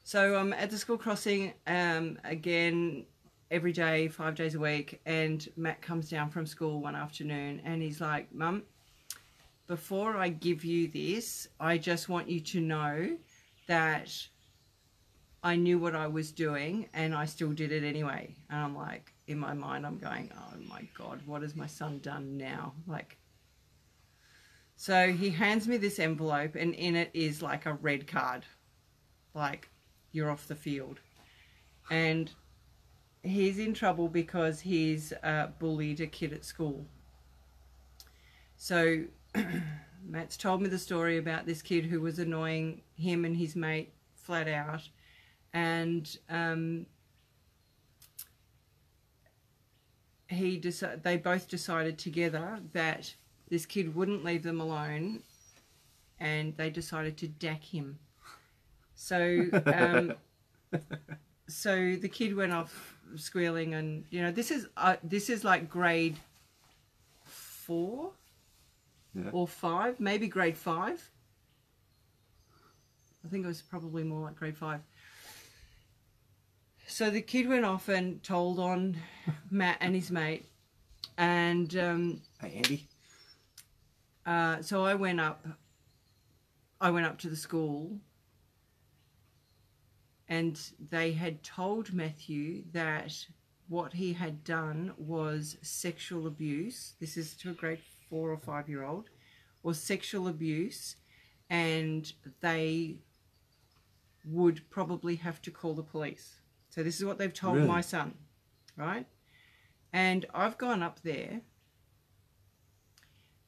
So, at the school crossing, again, every day, 5 days a week, and Matt comes down from school one afternoon, and he's like, Mum, before I give you this, I just want you to know that I knew what I was doing, and I still did it anyway. And I'm like, in my mind, I'm going, oh my God, what has my son done now? Like, so he hands me this envelope, and in it is like a red card, like, you're off the field. And he's in trouble because he's bullied a kid at school. So Matt's told me the story about this kid who was annoying him and his mate flat out. And they both decided together that this kid wouldn't leave them alone, and they decided to dack him. So, so the kid went off squealing, and you know this is like grade 4 or 5, maybe grade 5. I think it was probably more like grade 5. So the kid went off and told on Matt and his mate, and Hey, Andy. so I went up to the school, and they had told Matthew that what he had done was sexual abuse. This is to a grade 4 or 5-year-old, was sexual abuse, and they would probably have to call the police. So this is what they've told my son, right? And I've gone up there,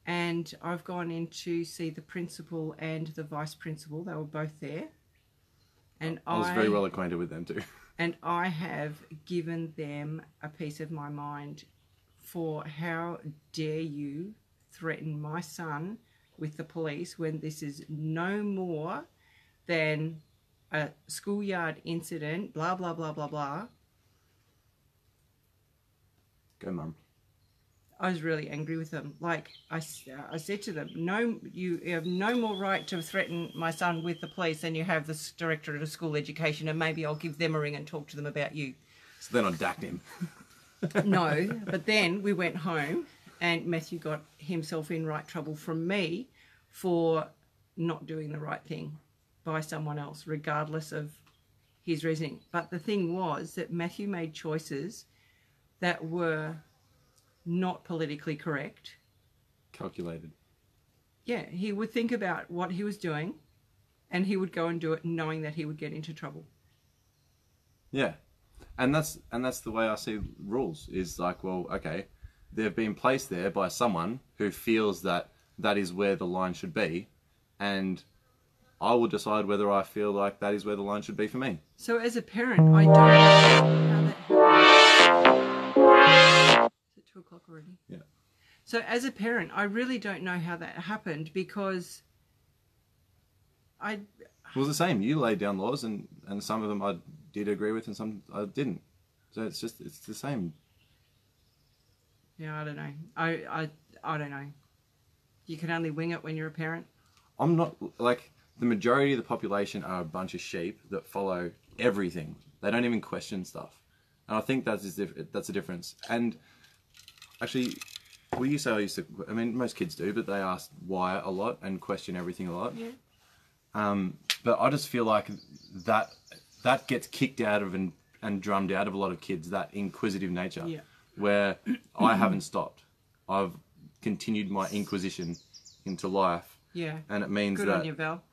and I've gone in to see the principal and the vice principal. They were both there. And I was very well acquainted with them too. And I have given them a piece of my mind for how dare you threaten my son with the police when this is no more than a schoolyard incident, blah, blah, blah, blah, blah. Go, Mum. I was really angry with them. Like, I said to them, no, you have no more right to threaten my son with the police than you have the Directorate of School Education, and maybe I'll give them a ring and talk to them about you. So then I dacked him. No, but then we went home, and Matthew got himself in right trouble from me for not doing the right thing by someone else, regardless of his reasoning. But the thing was that Matthew made choices that were not politically correct. Calculated. Yeah, he would think about what he was doing, and he would go and do it knowing that he would get into trouble. Yeah. And that's the way I see rules, is like, well, okay, they've been placed there by someone who feels that that is where the line should be, and I will decide whether I feel like that is where the line should be for me. So as a parent, I don't know how that happened. Is it 2 o'clock already? Yeah. So as a parent, I really don't know how that happened, because It was the same. You laid down laws, and some of them I did agree with and some I didn't. So it's the same. Yeah, I don't know. I don't know. You can only wing it when you're a parent. I'm not, like, the majority of the population are a bunch of sheep that follow everything. They don't even question stuff. And I think that's a difference. And actually, I mean, most kids do, but they ask why a lot and question everything a lot. Yeah. But I just feel like that gets kicked out of and drummed out of a lot of kids, that inquisitive nature, Yeah. where I haven't stopped. I've continued my inquisition into life. Yeah. And it means Good that... on you, Val.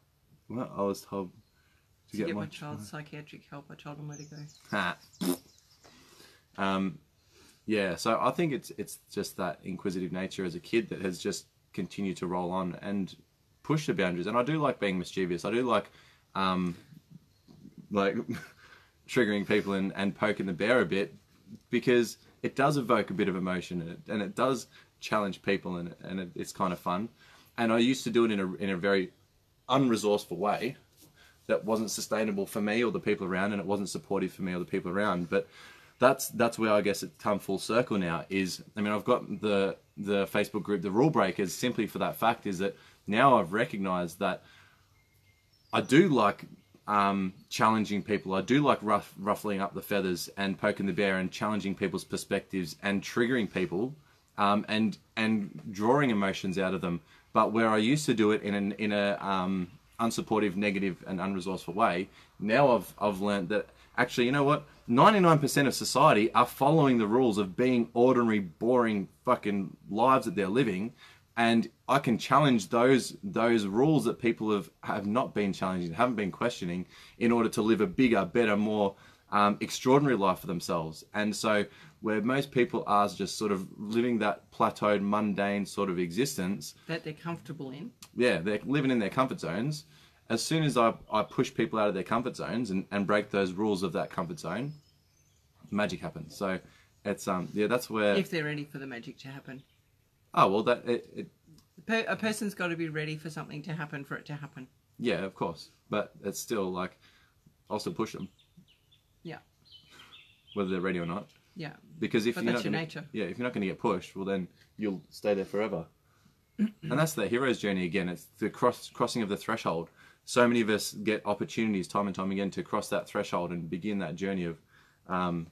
Well, I was told To get my child's psychiatric help, I told him where to go. Yeah, so I think it's just that inquisitive nature as a kid that has just continued to roll on and push the boundaries. And I do like being mischievous. I do like triggering people and poking the bear a bit, because it does evoke a bit of emotion, and it does challenge people, and it's kind of fun. And I used to do it in a very unresourceful way that wasn't sustainable for me or the people around, and it wasn't supportive for me or the people around. But that's where I guess it's come full circle now. I've got the Facebook group, the Rule Breakers, simply for that fact is that now I've recognized that I do like challenging people. I do like ruffling up the feathers and poking the bear and challenging people's perspectives and triggering people, and drawing emotions out of them. But where I used to do it in a unsupportive, negative, and unresourceful way, now I've learned that actually, you know what? 99% of society are following the rules of being ordinary, boring fucking lives that they're living, and I can challenge those rules that people have not been challenging, haven't been questioning, in order to live a bigger, better, more extraordinary life for themselves. And so where most people are just sort of living that plateaued, mundane sort of existence that they're comfortable in. Yeah, they're living in their comfort zones. As soon as I push people out of their comfort zones and break those rules of that comfort zone, magic happens. So it's that's where, if they're ready for the magic to happen. Oh well, a person's got to be ready for something to happen for it to happen. Yeah, of course, but it's still like I'll still push them. Yeah. Whether they're ready or not. Yeah. Because if you're that's not your nature. Yeah, if you're not going to get pushed, well then you'll stay there forever. And that's the hero's journey again. It's the crossing of the threshold. So many of us get opportunities time and time again to cross that threshold and begin that journey of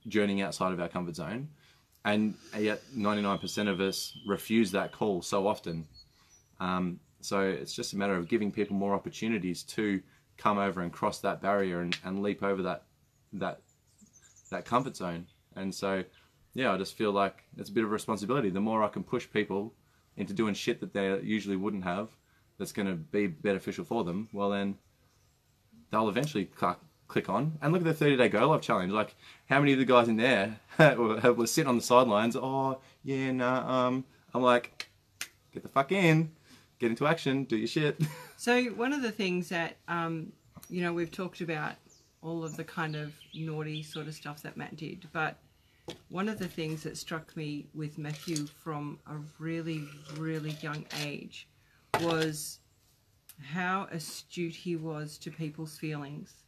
journeying outside of our comfort zone, and yet 99% of us refuse that call so often. So it's just a matter of giving people more opportunities to come over and cross that barrier and leap over that comfort zone. And so, yeah, I just feel like it's a bit of a responsibility. The more I can push people into doing shit that they usually wouldn't have, that's going to be beneficial for them, well then they'll eventually click on. And look at the 30-day Go Live challenge. Like, how many of the guys in there were sitting on the sidelines? Oh, yeah, nah. I'm like, get the fuck in, get into action, do your shit. So one of the things that we've talked about all of the kind of naughty sort of stuff that Matt did, but one of the things that struck me with Mathieu from a really, really young age was how astute he was to people's feelings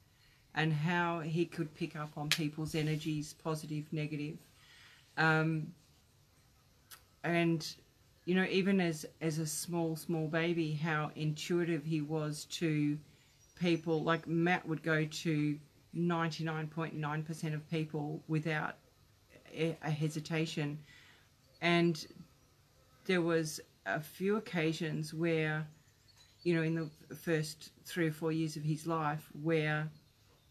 and how he could pick up on people's energies, positive, negative. And, even as a small baby, how intuitive he was to people. Like Matt would go to 99.9% of people without a hesitation. And there was a few occasions where, in the first 3 or 4 years of his life, where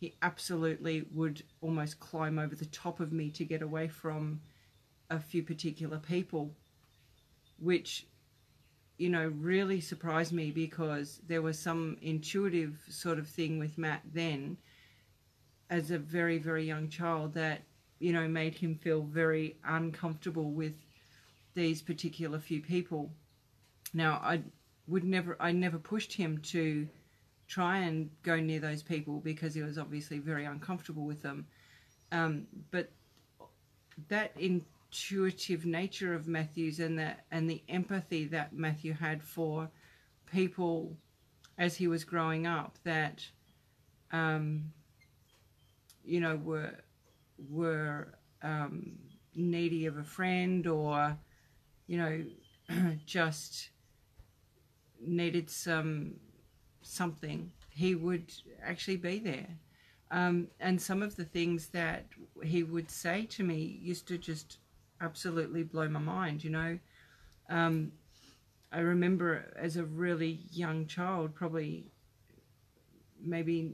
he absolutely would almost climb over the top of me to get away from a few particular people, which, really surprised me, because there was some intuitive sort of thing with Matt then as a very, very young child that, made him feel very uncomfortable with these particular few people. Now, I never pushed him to try and go near those people because he was obviously very uncomfortable with them. But that intuitive nature of Matthew's and the empathy that Mathieu had for people as he was growing up that, were needy of a friend, or, just needed something, he would actually be there. And some of the things that he would say to me used to just absolutely blow my mind, I remember as a really young child, probably maybe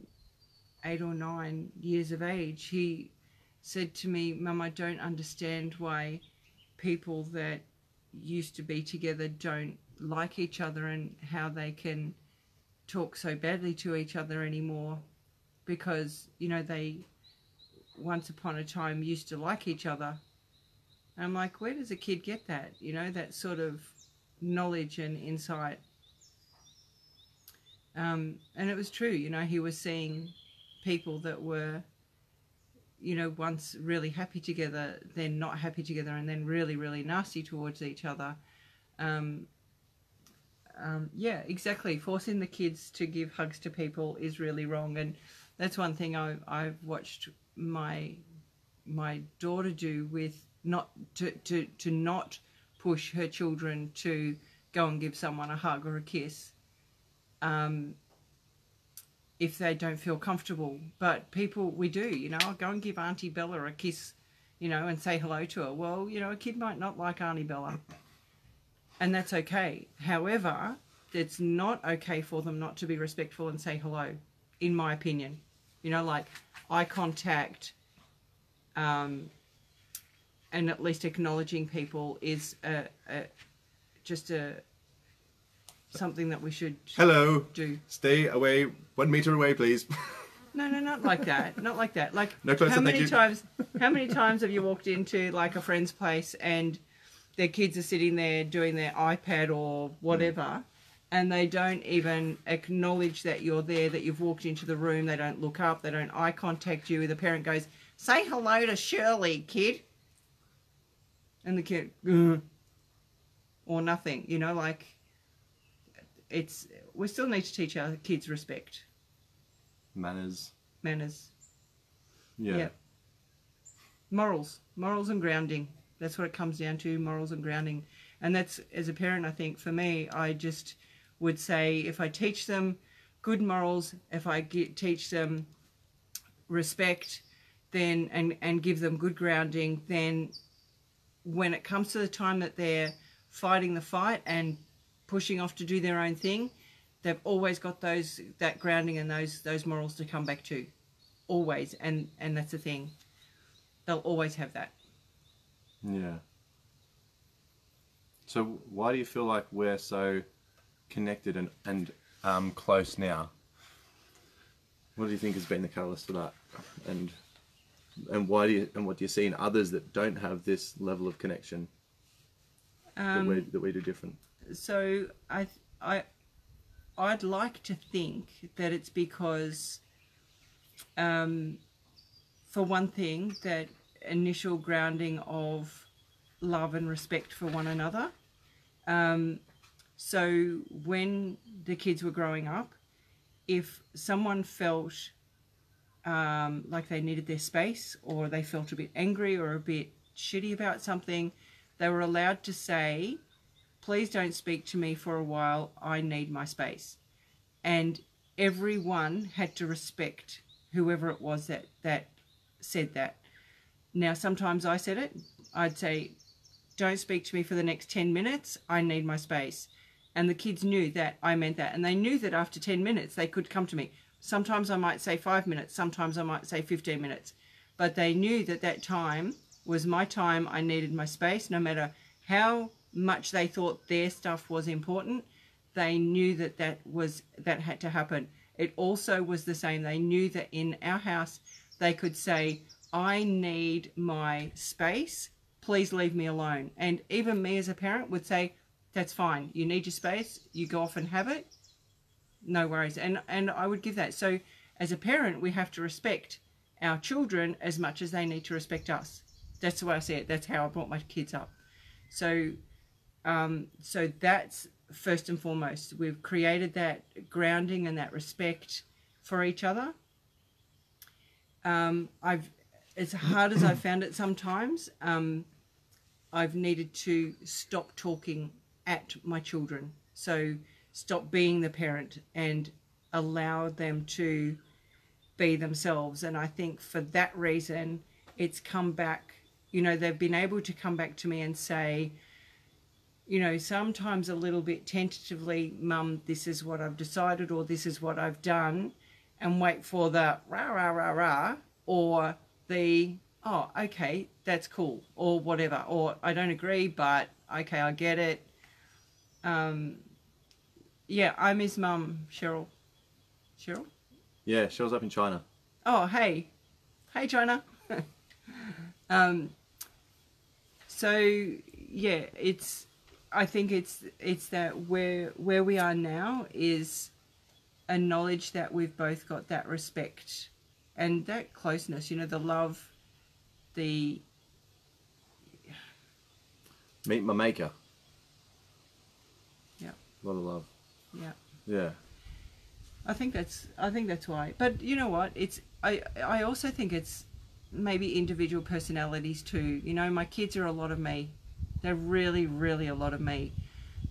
8 or 9 years of age, he said to me, "Mum, I don't understand why people that used to be together don't like each other and how they can talk so badly to each other anymore, because, you know, they once upon a time used to like each other." And I'm like, where does a kid get that? You know, that sort of knowledge and insight. And it was true, you know, he was seeing people that were, you know, once really happy together, then not happy together, and then really, really nasty towards each other. Yeah, exactly. Forcing the kids to give hugs to people is really wrong. And that's one thing I've watched my daughter do, with not to not push her children to go and give someone a hug or a kiss if they don't feel comfortable. But people, we do, you know, I'll go and give Auntie Bella a kiss, you know, and say hello to her. Well, you know, a kid might not like Auntie Bella, and that's okay. However, it's not okay for them not to be respectful and say hello, in my opinion. You know, like eye contact, and at least acknowledging people is just something that we should do. Stay away 1 meter away, please. No, not like that. Not like that. Like, No closer, how many thank you. how many times have you walked into like a friend's place and their kids are sitting there doing their iPad or whatever, and they don't even acknowledge that you're there, that you've walked into the room, they don't look up, they don't eye contact you, the parent goes, "Say hello to Shirley, kid." And the kid, or nothing, you know, like, we still need to teach our kids respect. Manners. Yeah. Morals and grounding. That's what it comes down to, morals and grounding. And that's, as a parent, I think, for me, I just would say, if I teach them good morals, if I teach them respect, then and give them good grounding, then when it comes to the time that they're fighting the fight and pushing off to do their own thing, they've always got that grounding and those morals to come back to, always. And that's the thing, they'll always have that. Yeah. So why do you feel like we're so connected and close now? What do you think has been the catalyst for that? And what do you see in others that don't have this level of connection that we do different? So I'd like to think that it's because, for one thing, that initial grounding of love and respect for one another. So when the kids were growing up, if someone felt like they needed their space, or they felt a bit angry or a bit shitty about something, they were allowed to say, "Please don't speak to me for a while, I need my space." And everyone had to respect whoever it was that said that. Now, sometimes I said it. I'd say, "Don't speak to me for the next 10 minutes, I need my space." And the kids knew that I meant that. And they knew that after 10 minutes, they could come to me. Sometimes I might say 5 minutes, sometimes I might say 15 minutes. But they knew that that time was my time, I needed my space. No matter how much they thought their stuff was important, they knew that that had to happen. It also was the same. They knew that in our house, they could say, "I need my space, please leave me alone." And even me as a parent would say, "That's fine. You need your space. You go off and have it. No worries." And I would give that. So as a parent, we have to respect our children as much as they need to respect us. That's the way I see it. That's how I brought my kids up. So that's first and foremost. We've created that grounding and that respect for each other. As hard as I've found it sometimes, I've needed to stop talking at my children. So stop being the parent and allow them to be themselves. And I think for that reason, it's come back, you know, they've been able to come back to me and say, you know, sometimes a little bit tentatively, "Mum, this is what I've decided," or "This is what I've done." and wait for the rah, rah, rah, rah, or the, oh, okay, that's cool, or whatever, or I don't agree, but okay, I get it. Yeah, I'm his mum, Cheryl. Cheryl? Yeah, she was up in China. Oh, hey. Hey, China. So, yeah, I think it's that where we are now is a knowledge that we've both got that respect and that closeness, you know, the love, the... Meet my maker. Yeah. A lot of love. Yeah. Yeah. I think that's why. But you know what? I also think it's maybe individual personalities too. You know, my kids are a lot of me. They're really, really a lot of me.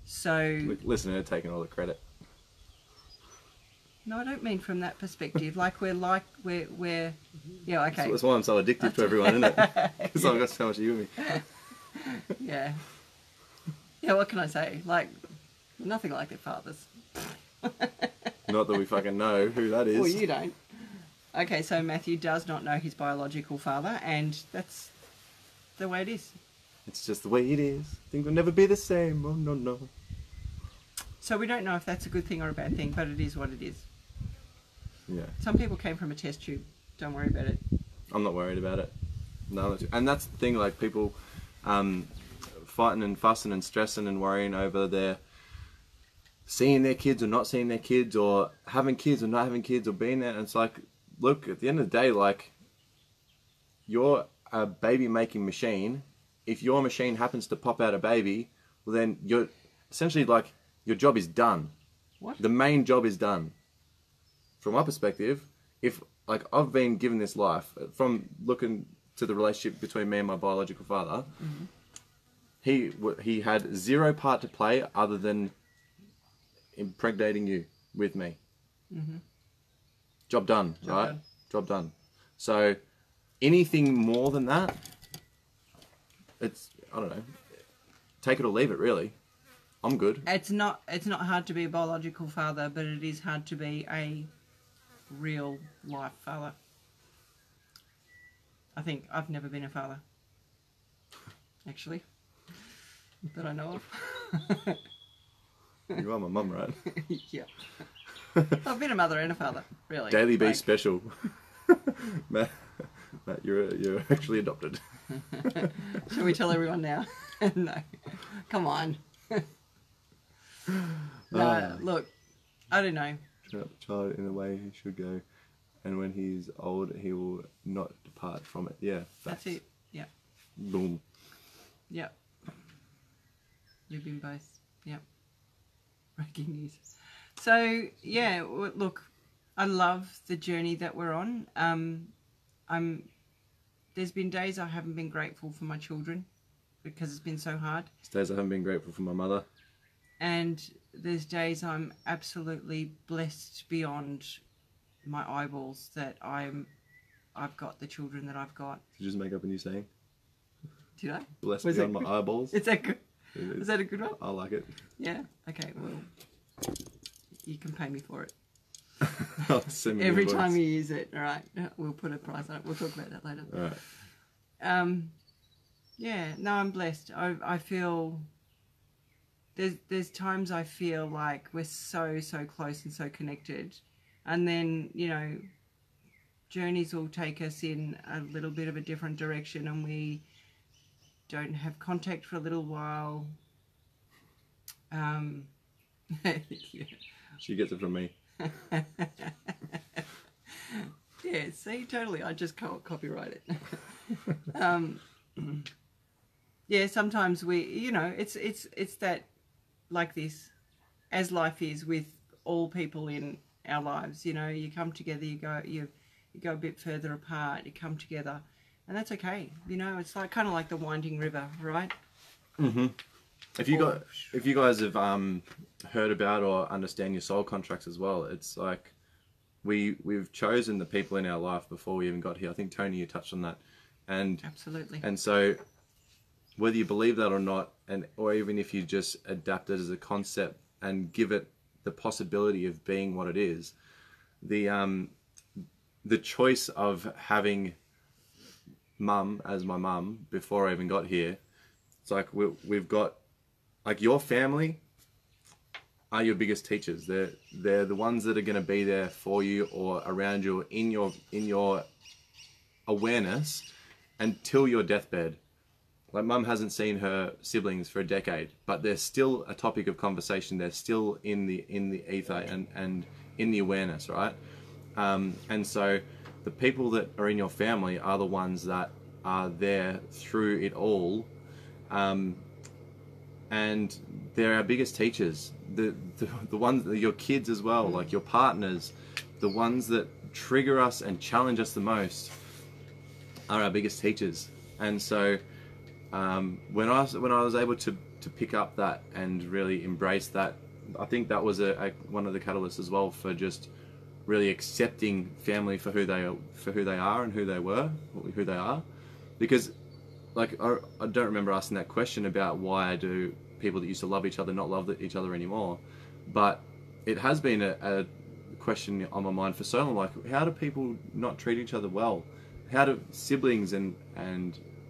So Listen, they're taking all the credit. no, I don't mean from that perspective. Like we're yeah, okay. That's why I'm so addictive to everyone, isn't it? Because I've got so much of you in me. Yeah. Yeah, what can I say? Like nothing like their fathers. Not that we fucking know who that is. Well, you don't. Okay, so Matthew does not know his biological father, and that's the way it is. It's just the way it is. Things will never be the same. Oh, no, no. So we don't know if that's a good thing or a bad thing, but it is what it is. Yeah. Some people came from a test tube. Don't worry about it. I'm not worried about it. No, and that's the thing, like people fighting and fussing and stressing and worrying over their seeing their kids or not seeing their kids or having kids or not having kids or being there. And it's like, look, at the end of the day, like, you're a baby making machine. If your machine happens to pop out a baby, well then you're essentially like, your job is done. What? The main job is done. From my perspective, if like I've been given this life from looking to the relationship between me and my biological father, he had zero part to play other than impregnating you with me. Job done, right? done. Job done. So anything more than that, it's, I don't know, take it or leave it, really. I'm good. It's not hard to be a biological father, but it is hard to be a real life father. I think I've never been a father, actually, that I know of. You are my mum, right? Yeah. I've been a mother and a father, really. Daily B Like, special. Matt, you're actually adopted. shall we tell everyone now? No. Come on. No, look, I don't know. Child in the way he should go, and when he's old, he will not depart from it. Yeah, That's it. Yeah. Boom. Yep. You've been both. Yep. Breaking news. So yeah, look, I love the journey that we're on. There's been days I haven't been grateful for my children because it's been so hard. There's days I haven't been grateful for my mother. And there's days I'm absolutely blessed beyond my eyeballs that I've got the children that I've got. Did you just make up a new saying? Did I? Blessed Was beyond that my eyeballs. Is that good? Is that a good one? I like it. Yeah. Okay. Well, you can pay me for it. I'll send me Every invoice. time you use it. All right. We'll put a price on it. We'll talk about that later. All right. Yeah. No, I'm blessed. I feel. There's times I feel like we're so close and so connected, and then journeys will take us in a little bit of a different direction, and we don't have contact for a little while. Yeah. She gets it from me. Yeah, see, totally. I just can't copyright it. Yeah, sometimes we, it's that, like this, as life is with all people in our lives. You come together, you go a bit further apart, you come together, and that's okay. It's like kind of like the winding river, right? Mm-hmm. If you guys have heard about or understand your soul contracts as well, it's like we've chosen the people in our life before we even got here. I think Tony, you touched on that, and Absolutely. And so, whether you believe that or not, or even if you just adapt it as a concept and give it the possibility of being what it is, the the choice of having mum as my mum before I even got here, it's like we've got, like, your family are your biggest teachers. They're the ones that are going to be there for you or around you in your awareness until your deathbed. Like, mum hasn't seen her siblings for a decade, but they're still a topic of conversation. They're still in the ether and in the awareness, right? And so the people that are in your family are the ones that are there through it all, and they're our biggest teachers. The ones, your kids as well, like your partners, the ones that trigger us and challenge us the most are our biggest teachers. And so when I was able to pick up that and really embrace that, I think that was one of the catalysts as well for just really accepting family for who they are and who they are. Because, like, I don't remember asking that question about why do people that used to love each other not love each other anymore, but it has been a question on my mind for so long. Like, how do people not treat each other well? How do siblings and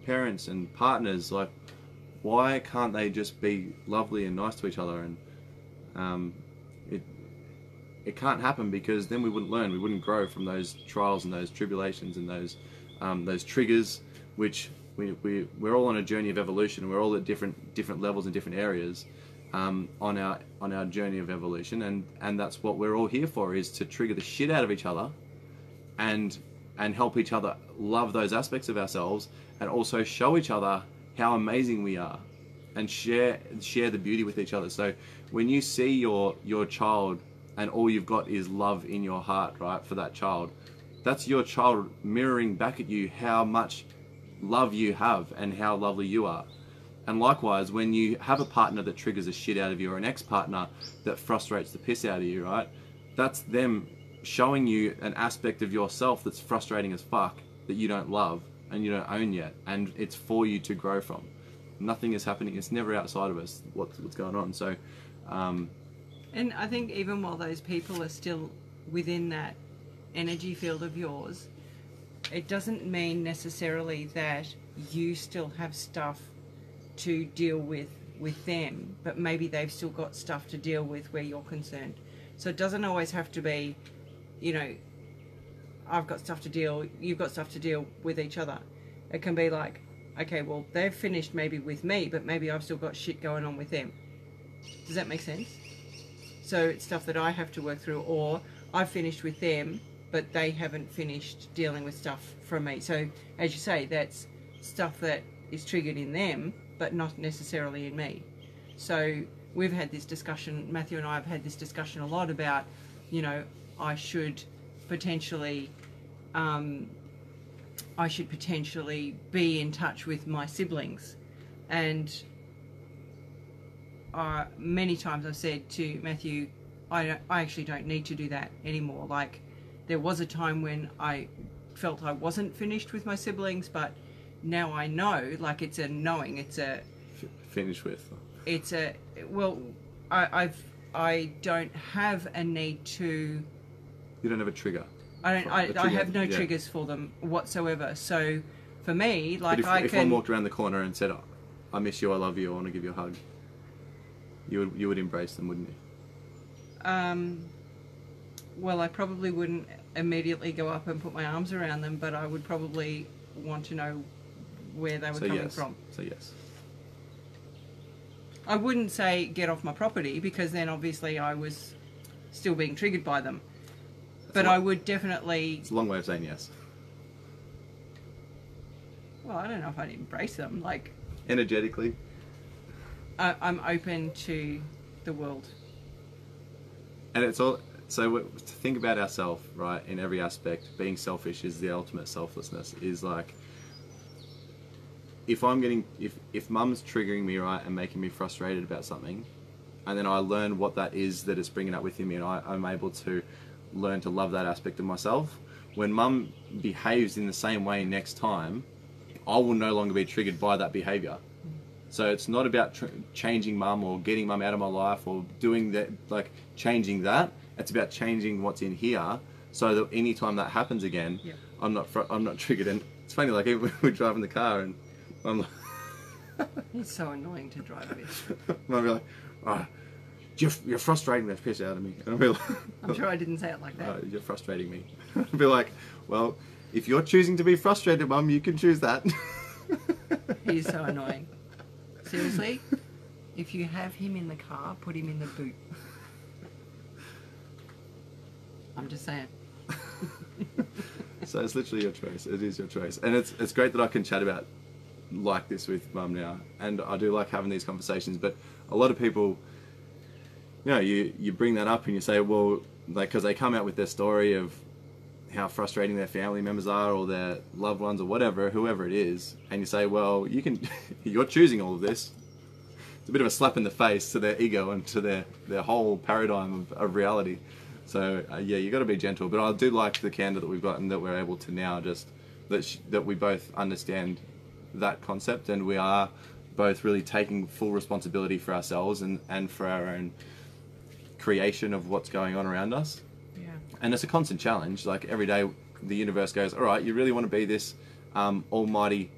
parents and partners, like, why can't they just be lovely and nice to each other? And it can't happen, because then we wouldn't learn, we wouldn't grow from those trials and those tribulations and those triggers, which we're all on a journey of evolution. We're all at different levels in different areas on our journey of evolution, and that's what we're all here for, is to trigger the shit out of each other and help each other love those aspects of ourselves, and also show each other how amazing we are, and share the beauty with each other. So when you see your child and all you've got is love in your heart, right, for that child, that's your child mirroring back at you how much love you have and how lovely you are. And likewise, when you have a partner that triggers the shit out of you, or an ex-partner that frustrates the piss out of you, right, that's them showing you an aspect of yourself that's frustrating as fuck, that you don't love and you don't own yet, and it's for you to grow from. Nothing is happening, it's never outside of us what's going on. So and I think even while those people are still within that energy field of yours, it doesn't mean necessarily that you still have stuff to deal with them, but maybe they've still got stuff to deal with where you're concerned. So it doesn't always have to be, you know, I've got stuff to deal, you've got stuff to deal with each other. It can be like, okay, well, they've finished maybe with me, but maybe I've still got shit going on with them. Does that make sense? So it's stuff that I have to work through, or I've finished with them, but they haven't finished dealing with stuff from me. So, as you say, that's stuff that is triggered in them, but not necessarily in me. So we've had this discussion, Matthew and I have had this discussion a lot about, you know, I should potentially be in touch with my siblings. And many times I've said to Matthew, I actually don't need to do that anymore. Like, there was a time when I felt I wasn't finished with my siblings, but now I know, like, it's a knowing, it's a... Finished with. It's a... Well, I don't have a need to... You don't have a trigger. I have no triggers for them whatsoever. So, for me, like, but if one walked around the corner and said, I miss you, I love you, I want to give you a hug, you would embrace them, wouldn't you? Well, I probably wouldn't immediately go up and put my arms around them, but I would probably want to know where they were coming from. So yes. I wouldn't say get off my property, because then obviously I was still being triggered by them. But I would definitely... It's a long way of saying yes. Well, I don't know if I'd embrace them. Like, energetically? I'm open to the world. And it's all... So to think about ourselves, right, in every aspect, being selfish is the ultimate selflessness. Is like, if mum's triggering me, right, and making me frustrated about something, and then I learn what that is that it's bringing up within me, and I'm able to learn to love that aspect of myself. When mum behaves in the same way next time, I will no longer be triggered by that behaviour. So it's not about changing mum or getting mum out of my life or doing that, like changing that. It's about changing what's in here so that any time that happens again, I'm not triggered. And it's funny, like even when we drive in the car and I'm like, He's so annoying to drive with. I'll be like, oh, you're frustrating the piss out of me. And I'll be like, I'm sure I didn't say it like that. oh, you're frustrating me. I'll be like, well, if you're choosing to be frustrated, Mum, you can choose that. He's so annoying. Seriously, if you have him in the car, put him in the boot. I'm just saying. So it's literally your choice. It is your choice, and it's great that I can chat about like this with Mum now, and I do like having these conversations. But a lot of people, you know, you bring that up and you say, well, like, because they come out with their story of how frustrating their family members are or their loved ones or whatever, whoever it is, and you say, well, you're choosing all of this. It's a bit of a slap in the face to their ego and to their whole paradigm of reality. So yeah, you got to be gentle. But I do like the candor that we've got and that we're able to now just that we both understand that concept, and we are both really taking full responsibility for ourselves and for our own creation of what's going on around us. Yeah. And it's a constant challenge. Like every day the universe goes, all right, you really want to be this almighty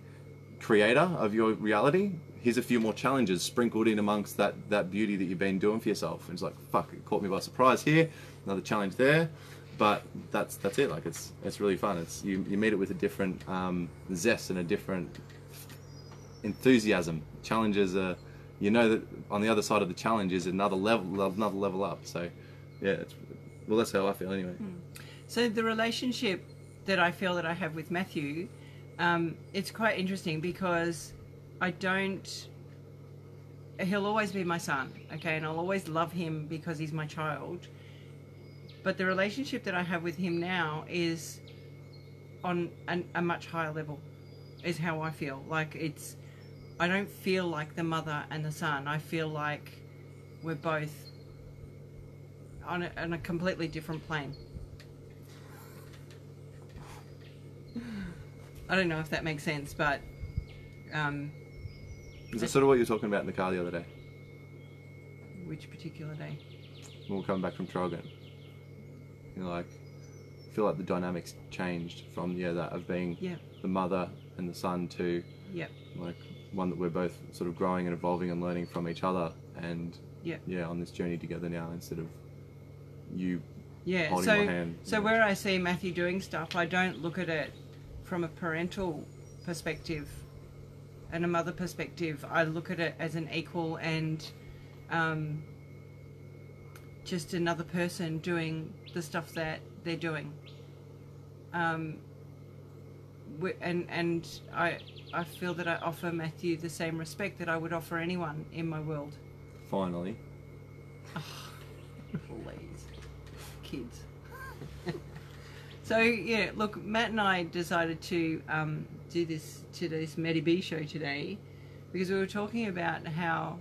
creator of your reality? Here's a few more challenges sprinkled in amongst that beauty that you've been doing for yourself. And it's like, fuck, it caught me by surprise here, another challenge there. But that's it. Like it's really fun. It's you meet it with a different zest and a different enthusiasm. Challenges are, you know, that on the other side of the challenge is another level up. So yeah, well, that's how I feel anyway. So the relationship that I feel that I have with Matthew, it's quite interesting because he'll always be my son, okay, and I'll always love him because he's my child. But the relationship that I have with him now is on a much higher level, is how I feel. Like I don't feel like the mother and the son. I feel like we're both on a completely different plane. I don't know if that makes sense, but Is that sort of what you were talking about in the car the other day? which particular day? When we're coming back from Trogan. You know, like, I feel like the dynamics changed from that of being the mother and the son to like one that we're both sort of growing and evolving and learning from each other, and on this journey together now instead of you holding my hand. So where I see Matthew doing stuff, I don't look at it from a parental perspective and a mother perspective. I look at it as an equal and just another person doing the stuff that they're doing. And I feel that I offer Matthew the same respect that I would offer anyone in my world. Finally. Oh, please. Kids. So, yeah, look, Matt and I decided to do this Medi-B show today because we were talking about how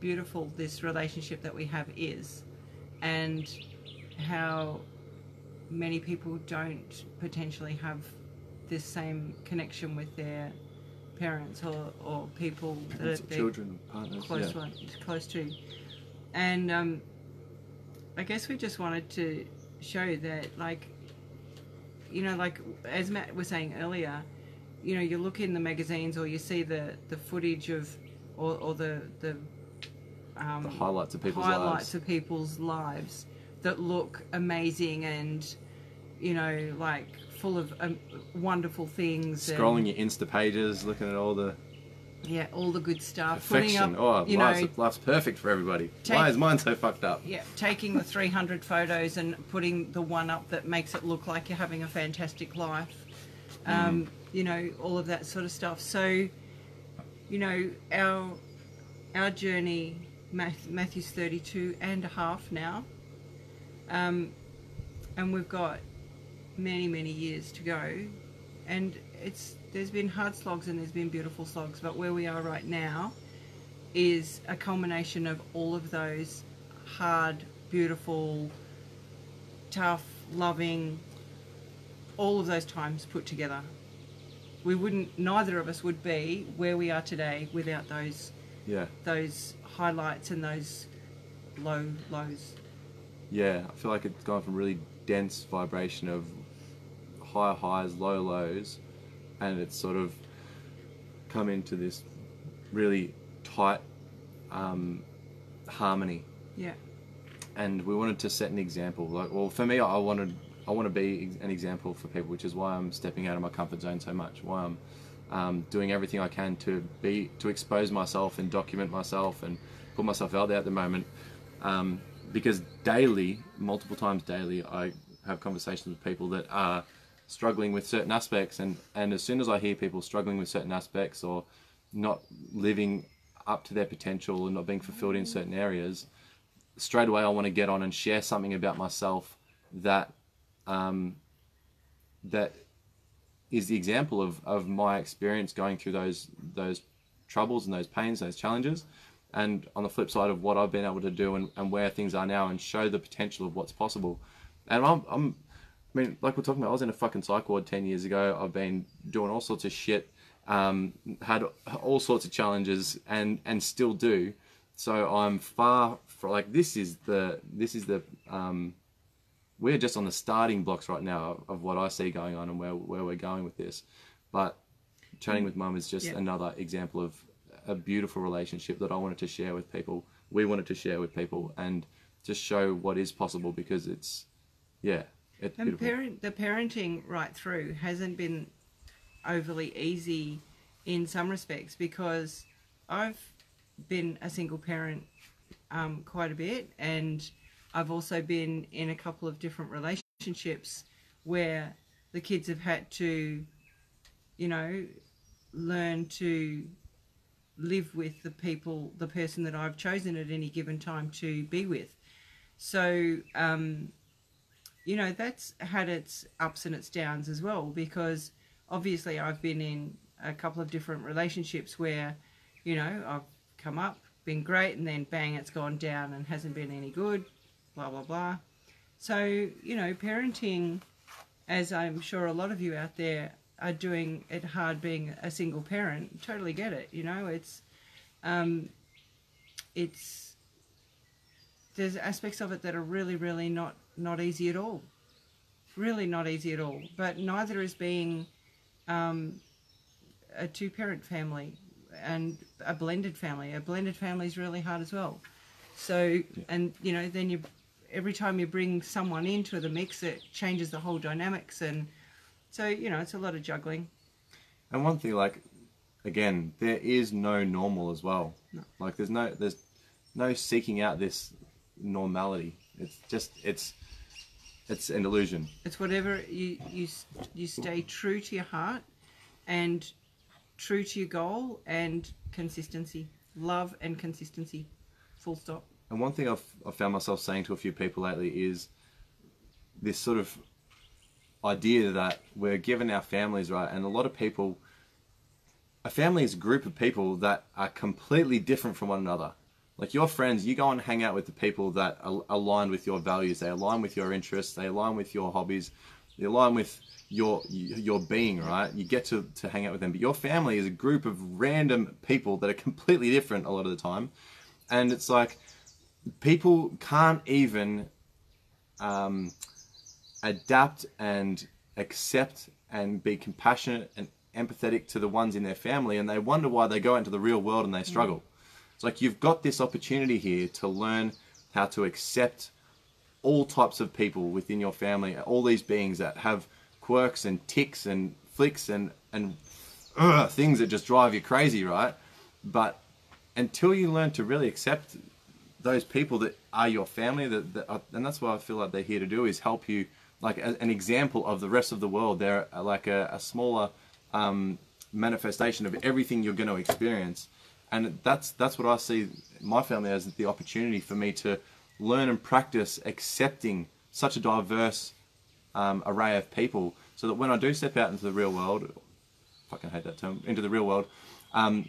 beautiful this relationship that we have is, and how many people don't potentially have this same connection with their parents or people that they're children, partners, close to. And I guess we just wanted to show that, like, you know, like as Matt was saying earlier, you know, you look in the magazines or you see the footage of or the highlights of people's lives that look amazing and, you know, like full of wonderful things. Scrolling your Insta pages, looking at all the good stuff. Perfection. Life's perfect for everybody. Why is mine so fucked up? Yeah, taking the 300 photos and putting the one up that makes it look like you're having a fantastic life. You know, all of that sort of stuff. So, you know, our journey, Matthew's 32 and a half now, and we've got many years to go, and there's been hard slogs and there's been beautiful slogs, but where we are right now is a culmination of all of those hard, beautiful, tough, loving, all of those times put together. Neither of us would be where we are today without those highlights and those lows. Yeah, I feel like it's gone from really dense vibration of high highs, low lows, and it's sort of come into this really tight harmony. Yeah. And we wanted to set an example. Like, well, for me, I want to be an example for people, which is why I'm stepping out of my comfort zone so much. Why I'm doing everything I can to expose myself and document myself and put myself out there at the moment. Because daily, multiple times daily, I have conversations with people that are struggling with certain aspects, and as soon as I hear people struggling with certain aspects or not living up to their potential and not being fulfilled in certain areas, straight away I want to get on and share something about myself that that is the example of my experience going through those troubles and those pains, those challenges, and on the flip side of what I've been able to do and where things are now, and show the potential of what's possible. And I mean, like we're talking about, I was in a fucking psych ward 10 years ago. I've been doing all sorts of shit, had all sorts of challenges, and still do. So I'm far from, like, this is the we're just on the starting blocks right now of what I see going on and where we're going with this. But chatting with Mum is just another example of a beautiful relationship that I wanted to share with people. We wanted to share with people and just show what is possible, because it's beautiful. The parenting right through hasn't been overly easy in some respects, because I've been a single parent quite a bit, and I've also been in a couple of different relationships where the kids have had to, learn to live with the person that I've chosen at any given time to be with. So, that's had its ups and its downs as well, because obviously I've been in a couple of different relationships where, I've come up, been great, and then bang, it's gone down and hasn't been any good, blah, blah, blah. So, parenting, as I'm sure a lot of you out there are doing it hard being a single parent, totally get it. There's aspects of it that are really, really not easy at all. Really not easy at all. But neither is being a two-parent family and a blended family. A blended family is really hard as well. So, and then every time you bring someone into the mix, it changes the whole dynamics, and so it's a lot of juggling. And one thing, like, again, there is no normal as well. No. Like, there's no seeking out this normality. It's just it's an illusion. It's whatever you stay true to your heart and true to your goal, and consistency, love and consistency, full stop. And one thing I've found myself saying to a few people lately is this sort of idea that we're given our families, right? And a lot of people, a family is a group of people that are completely different from one another. Like, your friends, you go and hang out with the people that align with your values, they align with your interests, they align with your hobbies, they align with your being, right? You get to hang out with them. But your family is a group of random people that are completely different a lot of the time. And it's like, people can't even adapt and accept and be compassionate and empathetic to the ones in their family, and they wonder why they go into the real world and they struggle. It's like, you've got this opportunity here to learn how to accept all types of people within your family, all these beings that have quirks and tics and flicks and things that just drive you crazy, right? But until you learn to really accept those people that are your family, and that's what I feel like they're here to do, is help you, like an example of the rest of the world. They're like a smaller manifestation of everything you're going to experience. And that's what I see my family as, the opportunity for me to learn and practice accepting such a diverse array of people, so that when I do step out into the real world, I fucking hate that term, into the real world, I'm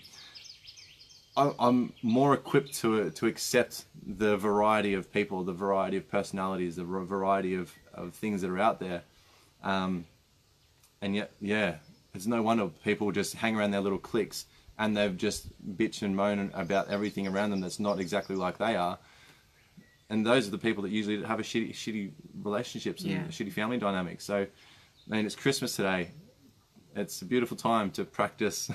more equipped to accept the variety of people, the variety of personalities, the variety of things that are out there. And yet, it's no wonder people just hang around their little cliques and they've just bitch and moan about everything around them that's not exactly like they are. and those are the people that usually have a shitty relationships and shitty family dynamics. So, I mean, it's Christmas today. It's a beautiful time to practice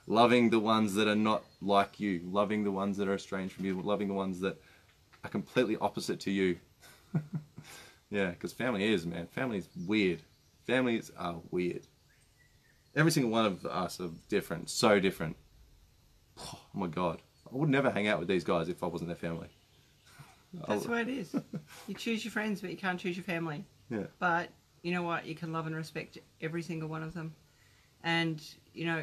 loving the ones that are not like you, loving the ones that are estranged from you, loving the ones that are completely opposite to you. Yeah, because family is, man. Family is weird. Families are weird. Every single one of us are different, so different. Oh my God. I would never hang out with these guys if I wasn't their family. That's the way it is. You choose your friends, but you can't choose your family. Yeah. But you know what? You can love and respect every single one of them. And, you know,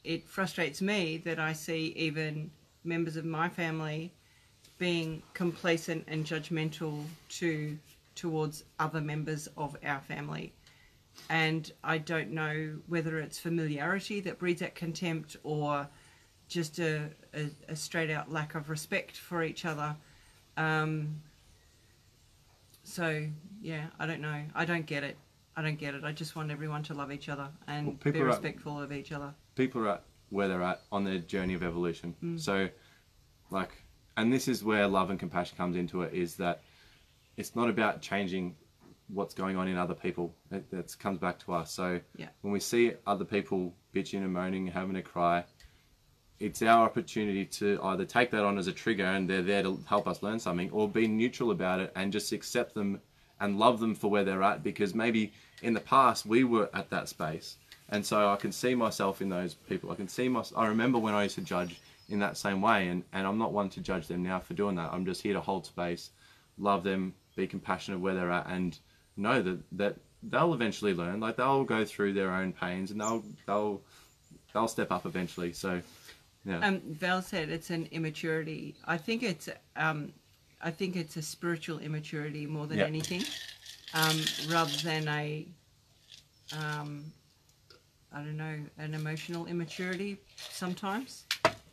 it frustrates me that I see even members of my family being complacent and judgmental towards other members of our family. And I don't know whether it's familiarity that breeds that contempt or just a straight out lack of respect for each other. So, yeah, I don't know. I don't get it. I just want everyone to love each other and be respectful of each other. People are at where they're at on their journey of evolution. So, like, and this is where love and compassion comes into it, is that it's not about changing what's going on in other people. That comes back to us. So when we see other people bitching and moaning, having a cry, it's our opportunity to either take that on as a trigger and they're there to help us learn something, or be neutral about it and just accept them and love them for where they're at, because maybe in the past we were at that space. And so I can see myself in those people. I remember when I used to judge in that same way, and I'm not one to judge them now for doing that. I'm just here to hold space, love them, be compassionate where they're at, and know that they'll eventually learn. Like, they'll go through their own pains and they'll step up eventually. So yeah. Val said it's an immaturity. I think it's a spiritual immaturity more than anything, rather than I don't know, an emotional immaturity sometimes.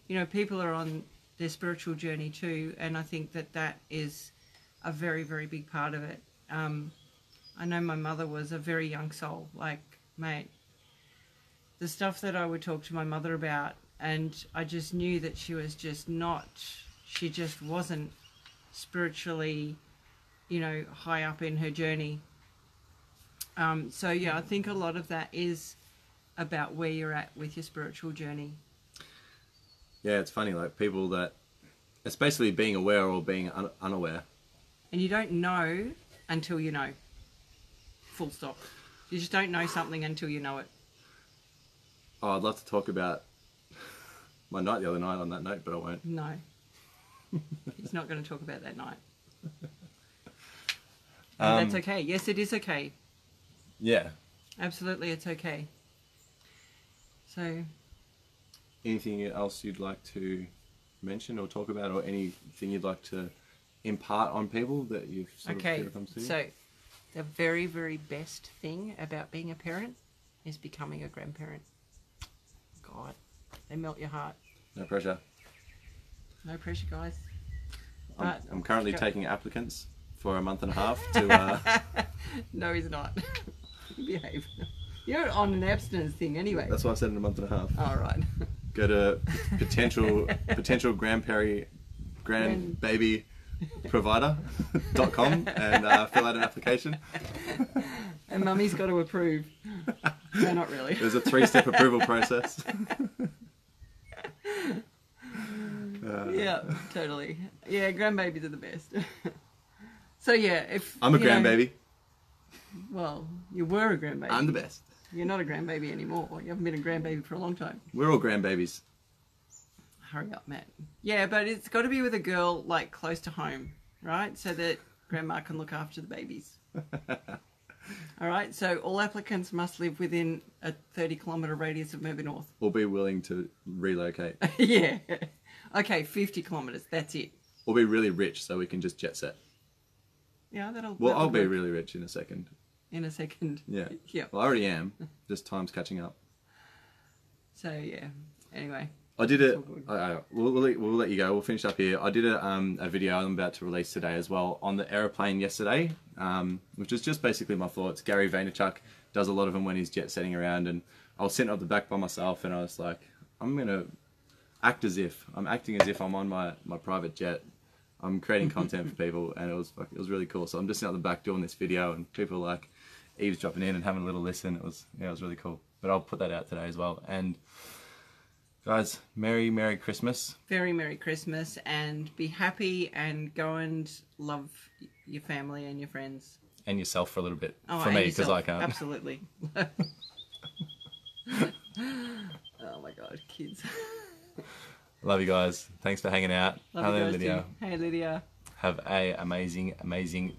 You know, people are on their spiritual journey too, and I think that is a very, very big part of it. I know my mother was a very young soul. Like, mate, the stuff that I would talk to my mother about, and I just knew that she just wasn't spiritually, you know, high up in her journey. So yeah, I think a lot of that is about where you're at with your spiritual journey. Yeah, it's funny, like, people that, it's basically being aware or being unaware. And you don't know until you know. Full stop. You just don't know something until you know it. Oh, I'd love to talk about my night the other night on that note, but I won't. No. He's not going to talk about that night. That's okay. Yes, it is okay. Yeah. Absolutely, it's okay. So, anything else you'd like to mention or talk about, or anything you'd like to impart on people that you've sort of come to? So the very, very best thing about being a parent is becoming a grandparent. God, they melt your heart. No pressure. No pressure, guys. I'm currently taking applicants for a month and a half to... No, he's not. Behave. You're on an abstinence thing anyway. That's what I said, in a month and a half. All right. Go to potential grandbaby provider.com and fill out an application. And mummy's got to approve. No, not really. There's a 3-step approval process. Yeah, totally. Yeah, grandbabies are the best. So yeah, if I'm a grandbaby. Well, you were a grandbaby. I'm the best. You're not a grandbaby anymore. You haven't been a grandbaby for a long time. We're all grandbabies. Hurry up, Matt. Yeah, but it's got to be with a girl, like, close to home, right? So that grandma can look after the babies. All right, so all applicants must live within a 30-kilometre radius of Melbourne North. Or be willing to relocate. Yeah. Okay, 50 kilometres, that's it. Or be really rich so we can just jet set. Yeah, that'll I'll be work. really rich in a second. In a second. Yeah. Yeah. Well, I already am. Just time's catching up. So, yeah. Anyway. I did it. We'll let you go. We'll finish up here. I did a video I'm about to release today as well on the aeroplane yesterday, which is just basically my thoughts. Gary Vaynerchuk does a lot of them when he's jet setting around, and I was sitting up the back by myself, and I was like, I'm acting as if I'm on my private jet, I'm creating content for people, and it was really cool. So I'm just out the back doing this video, and people are like eavesdropping in and having a little listen. It was really cool. But I'll put that out today as well. And guys, Merry Christmas. Very Merry Christmas, and be happy, and go and love your family and your friends. And yourself for a little bit. Oh, for me, because I can't. Absolutely. Oh my God, kids. Love you guys. Thanks for hanging out. Love you guys Lydia. too. Hey, Lydia. Have a amazing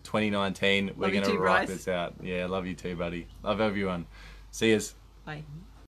2019. We're going to rock this out. Yeah, love you too, buddy. Love everyone. See yous. Bye.